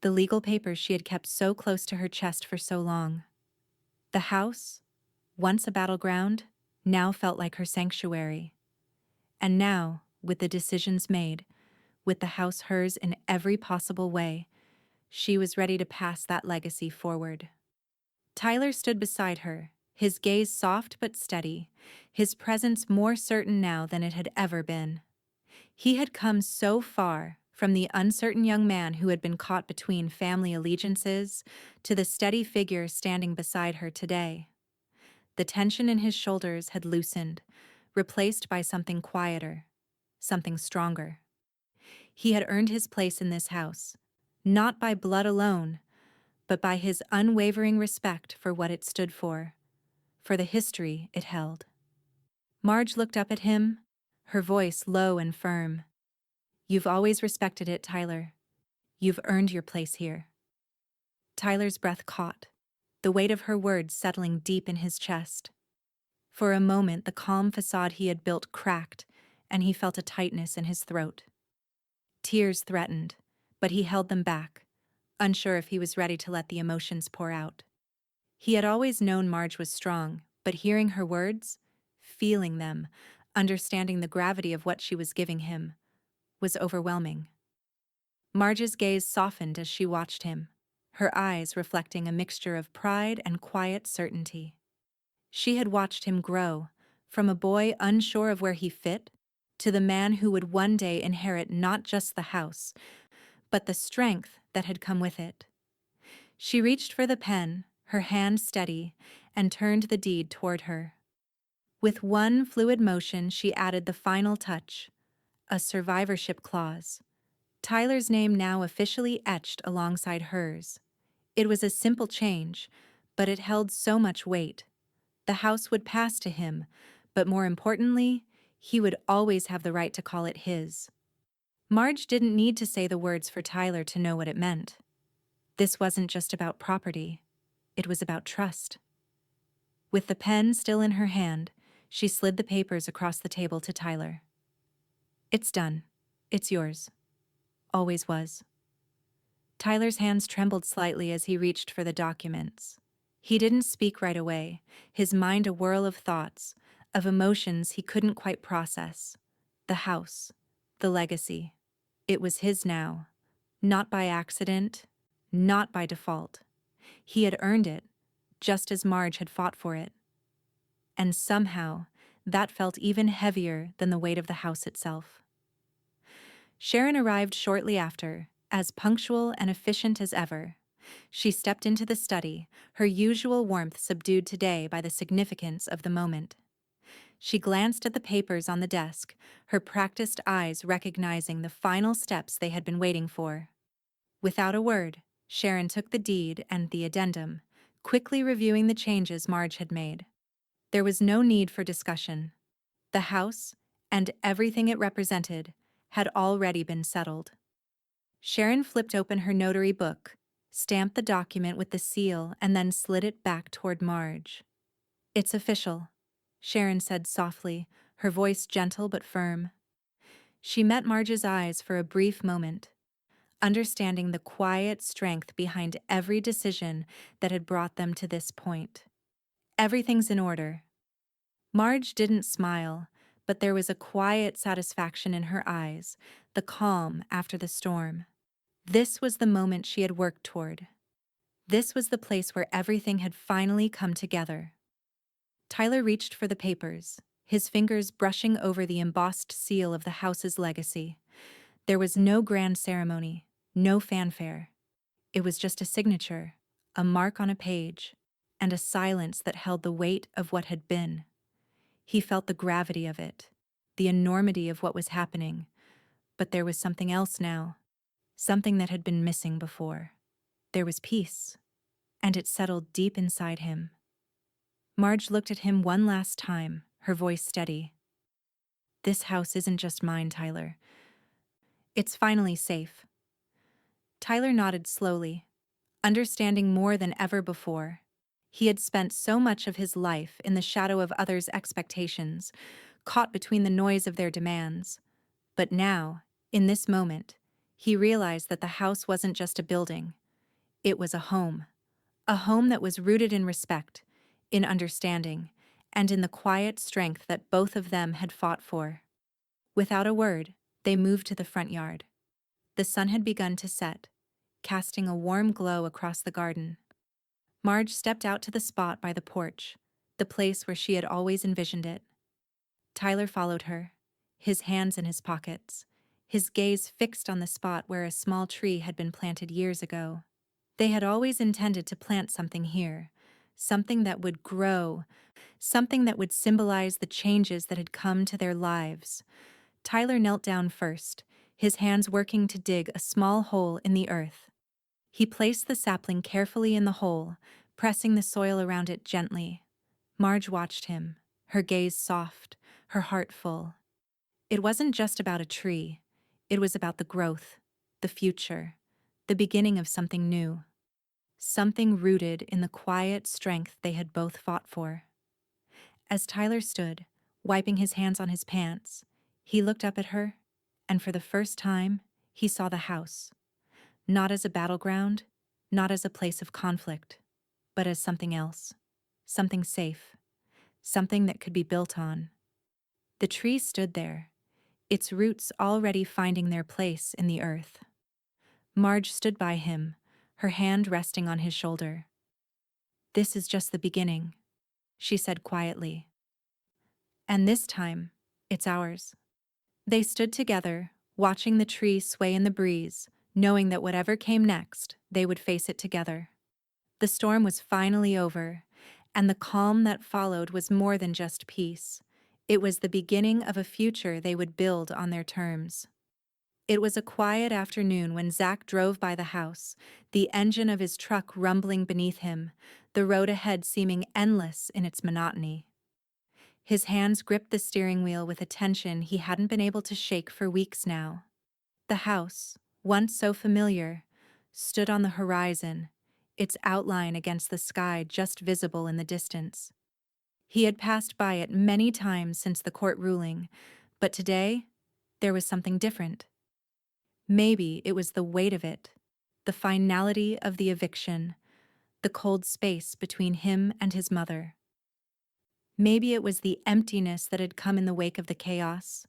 the legal papers she had kept so close to her chest for so long. The house, once a battleground, now felt like her sanctuary. And now, with the decisions made, with the house hers in every possible way, she was ready to pass that legacy forward. Tyler stood beside her, his gaze soft but steady, his presence more certain now than it had ever been. He had come so far, from the uncertain young man who had been caught between family allegiances to the steady figure standing beside her today. The tension in his shoulders had loosened, replaced by something quieter, something stronger. He had earned his place in this house, not by blood alone, but by his unwavering respect for what it stood for the history it held. Marge looked up at him, her voice low and firm. "You've always respected it, Tyler. You've earned your place here." Tyler's breath caught, the weight of her words settling deep in his chest. For a moment, the calm facade he had built cracked, and he felt a tightness in his throat. Tears threatened, but he held them back, unsure if he was ready to let the emotions pour out. He had always known Marge was strong, but hearing her words, feeling them, understanding the gravity of what she was giving him, was overwhelming. Marge's gaze softened as she watched him, her eyes reflecting a mixture of pride and quiet certainty. She had watched him grow, from a boy unsure of where he fit, to the man who would one day inherit not just the house, but the strength that had come with it. She reached for the pen, her hand steady, and turned the deed toward her. With one fluid motion, she added the final touch, a survivorship clause. Tyler's name now officially etched alongside hers. It was a simple change, but it held so much weight. The house would pass to him, but more importantly, he would always have the right to call it his. Marge didn't need to say the words for Tyler to know what it meant. This wasn't just about property. It was about trust. With the pen still in her hand, she slid the papers across the table to Tyler. "It's done. It's yours. Always was." Tyler's hands trembled slightly as he reached for the documents. He didn't speak right away, his mind a whirl of thoughts, of emotions he couldn't quite process. The house, the legacy. It was his now. Not by accident, not by default. He had earned it, just as Marge had fought for it. And somehow, that felt even heavier than the weight of the house itself. Sharon arrived shortly after, as punctual and efficient as ever. She stepped into the study, her usual warmth subdued today by the significance of the moment. She glanced at the papers on the desk, her practiced eyes recognizing the final steps they had been waiting for. Without a word, Sharon took the deed and the addendum, quickly reviewing the changes Marge had made. There was no need for discussion. The house, and everything it represented, had already been settled. Sharon flipped open her notary book, stamped the document with the seal, and then slid it back toward Marge. "It's official," Sharon said softly, her voice gentle but firm. She met Marge's eyes for a brief moment, understanding the quiet strength behind every decision that had brought them to this point. "Everything's in order." Marge didn't smile, but there was a quiet satisfaction in her eyes, the calm after the storm. This was the moment she had worked toward. This was the place where everything had finally come together. Tyler reached for the papers, his fingers brushing over the embossed seal of the house's legacy. There was no grand ceremony, no fanfare. It was just a signature, a mark on a page, and a silence that held the weight of what had been. He felt the gravity of it, the enormity of what was happening, but there was something else now, something that had been missing before. There was peace, and it settled deep inside him. Marge looked at him one last time, her voice steady. "This house isn't just mine, Tyler. It's finally safe." Tyler nodded slowly, understanding more than ever before. He had spent so much of his life in the shadow of others' expectations, caught between the noise of their demands. But now, in this moment, he realized that the house wasn't just a building. It was a home that was rooted in respect, in understanding, and in the quiet strength that both of them had fought for. Without a word, they moved to the front yard. The sun had begun to set, casting a warm glow across the garden. Marge stepped out to the spot by the porch, the place where she had always envisioned it. Tyler followed her, his hands in his pockets, his gaze fixed on the spot where a small tree had been planted years ago. They had always intended to plant something here, something that would grow, something that would symbolize the changes that had come to their lives. Tyler knelt down first, his hands working to dig a small hole in the earth. He placed the sapling carefully in the hole, pressing the soil around it gently. Marge watched him, her gaze soft, her heart full. It wasn't just about a tree. It was about the growth, the future, the beginning of something new. Something rooted in the quiet strength they had both fought for. As Tyler stood, wiping his hands on his pants, he looked up at her, and for the first time, he saw the house. Not as a battleground, not as a place of conflict, but as something else, something safe, something that could be built on. The tree stood there, its roots already finding their place in the earth. Marge stood by him, her hand resting on his shoulder. "This is just the beginning," she said quietly. "And this time, it's ours." They stood together, watching the tree sway in the breeze, knowing that whatever came next, they would face it together. The storm was finally over, and the calm that followed was more than just peace. It was the beginning of a future they would build on their terms. It was a quiet afternoon when Zach drove by the house, the engine of his truck rumbling beneath him, the road ahead seeming endless in its monotony. His hands gripped the steering wheel with a tension he hadn't been able to shake for weeks now. The house, once so familiar, stood on the horizon, its outline against the sky just visible in the distance. He had passed by it many times since the court ruling, but today, there was something different. Maybe it was the weight of it, the finality of the eviction, the cold space between him and his mother. Maybe it was the emptiness that had come in the wake of the chaos.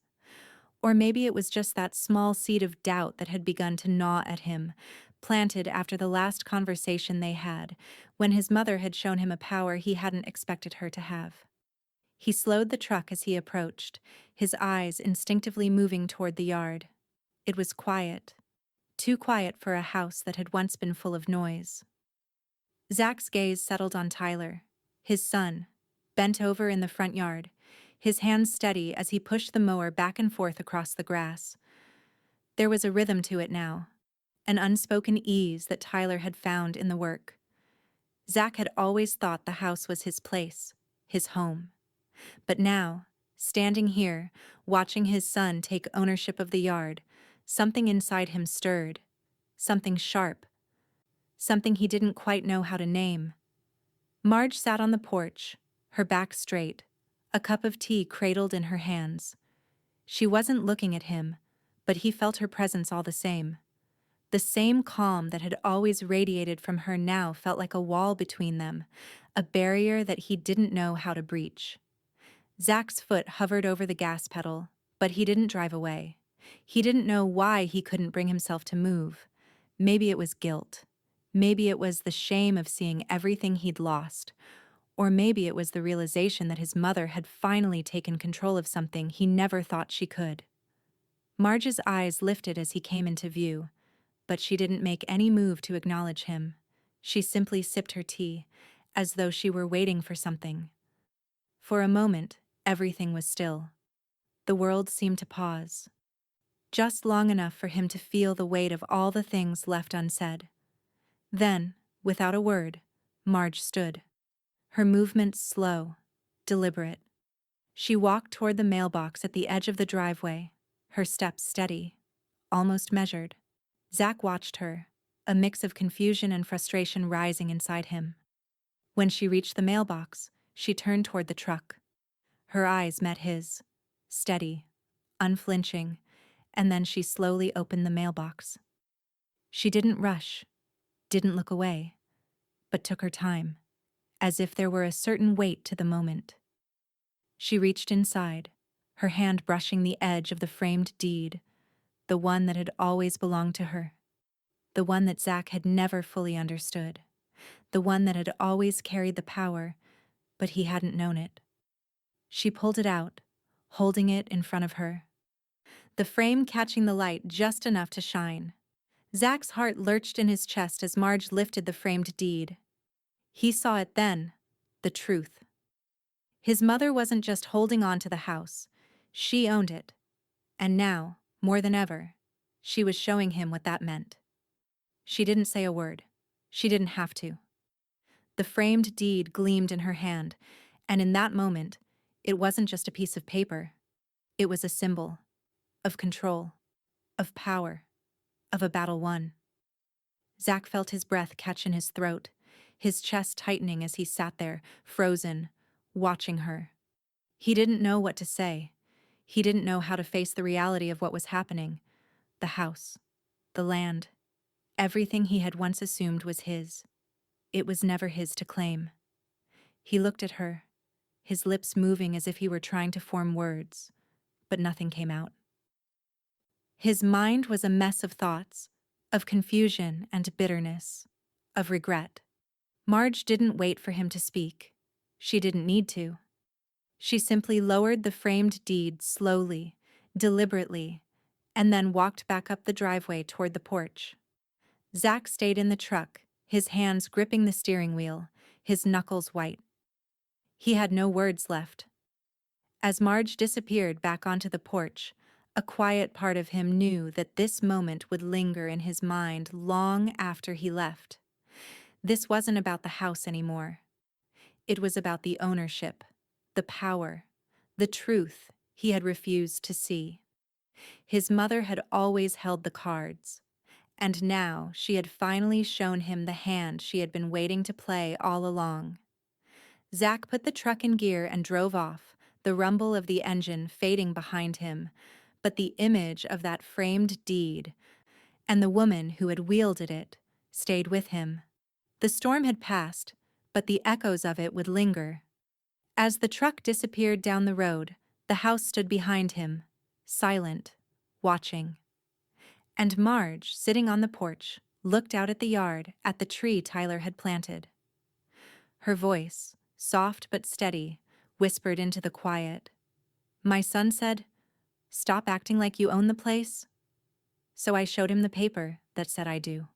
Or maybe it was just that small seed of doubt that had begun to gnaw at him, planted after the last conversation they had, when his mother had shown him a power he hadn't expected her to have. He slowed the truck as he approached, his eyes instinctively moving toward the yard. It was quiet, too quiet for a house that had once been full of noise. Zach's gaze settled on Tyler, his son, bent over in the front yard, his hands steady as he pushed the mower back and forth across the grass. There was a rhythm to it now, an unspoken ease that Tyler had found in the work. Zach had always thought the house was his place, his home. But now, standing here, watching his son take ownership of the yard, something inside him stirred, something sharp, something he didn't quite know how to name. Marge sat on the porch, her back straight, a cup of tea cradled in her hands. She wasn't looking at him, but he felt her presence all the same. The same calm that had always radiated from her now felt like a wall between them, a barrier that he didn't know how to breach. Zach's foot hovered over the gas pedal, but he didn't drive away. He didn't know why he couldn't bring himself to move. Maybe it was guilt. Maybe it was the shame of seeing everything he'd lost. Or maybe it was the realization that his mother had finally taken control of something he never thought she could. Marge's eyes lifted as he came into view, but she didn't make any move to acknowledge him. She simply sipped her tea, as though she were waiting for something. For a moment, everything was still. The world seemed to pause. Just long enough for him to feel the weight of all the things left unsaid. Then, without a word, Marge stood. Her movements slow, deliberate. She walked toward the mailbox at the edge of the driveway, her steps steady, almost measured. Zach watched her, a mix of confusion and frustration rising inside him. When she reached the mailbox, she turned toward the truck. Her eyes met his, steady, unflinching, and then she slowly opened the mailbox. She didn't rush, didn't look away, but took her time, as if there were a certain weight to the moment. She reached inside, her hand brushing the edge of the framed deed, the one that had always belonged to her, the one that Zach had never fully understood, the one that had always carried the power, but he hadn't known it. She pulled it out, holding it in front of her, the frame catching the light just enough to shine. Zach's heart lurched in his chest as Marge lifted the framed deed. He saw it then, the truth. His mother wasn't just holding on to the house, she owned it. And now, more than ever, she was showing him what that meant. She didn't say a word. She didn't have to. The framed deed gleamed in her hand, and in that moment, it wasn't just a piece of paper. It was a symbol of control, of power, of a battle won. Zach felt his breath catch in his throat, his chest tightening as he sat there, frozen, watching her. He didn't know what to say. He didn't know how to face the reality of what was happening. The house, the land, everything he had once assumed was his. It was never his to claim. He looked at her, his lips moving as if he were trying to form words, but nothing came out. His mind was a mess of thoughts, of confusion and bitterness, of regret. Marge didn't wait for him to speak. She didn't need to. She simply lowered the framed deed slowly, deliberately, and then walked back up the driveway toward the porch. Zach stayed in the truck, his hands gripping the steering wheel, his knuckles white. He had no words left. As Marge disappeared back onto the porch, a quiet part of him knew that this moment would linger in his mind long after he left. This wasn't about the house anymore. It was about the ownership, the power, the truth he had refused to see. His mother had always held the cards, and now she had finally shown him the hand she had been waiting to play all along. Zach put the truck in gear and drove off, the rumble of the engine fading behind him, but the image of that framed deed, and the woman who had wielded it, stayed with him. The storm had passed, but the echoes of it would linger. As the truck disappeared down the road, the house stood behind him, silent, watching. And Marge, sitting on the porch, looked out at the yard, at the tree Tyler had planted. Her voice, soft but steady, whispered into the quiet. "My son said, 'Stop acting like you own the place.' so I showed him the paper that said I do.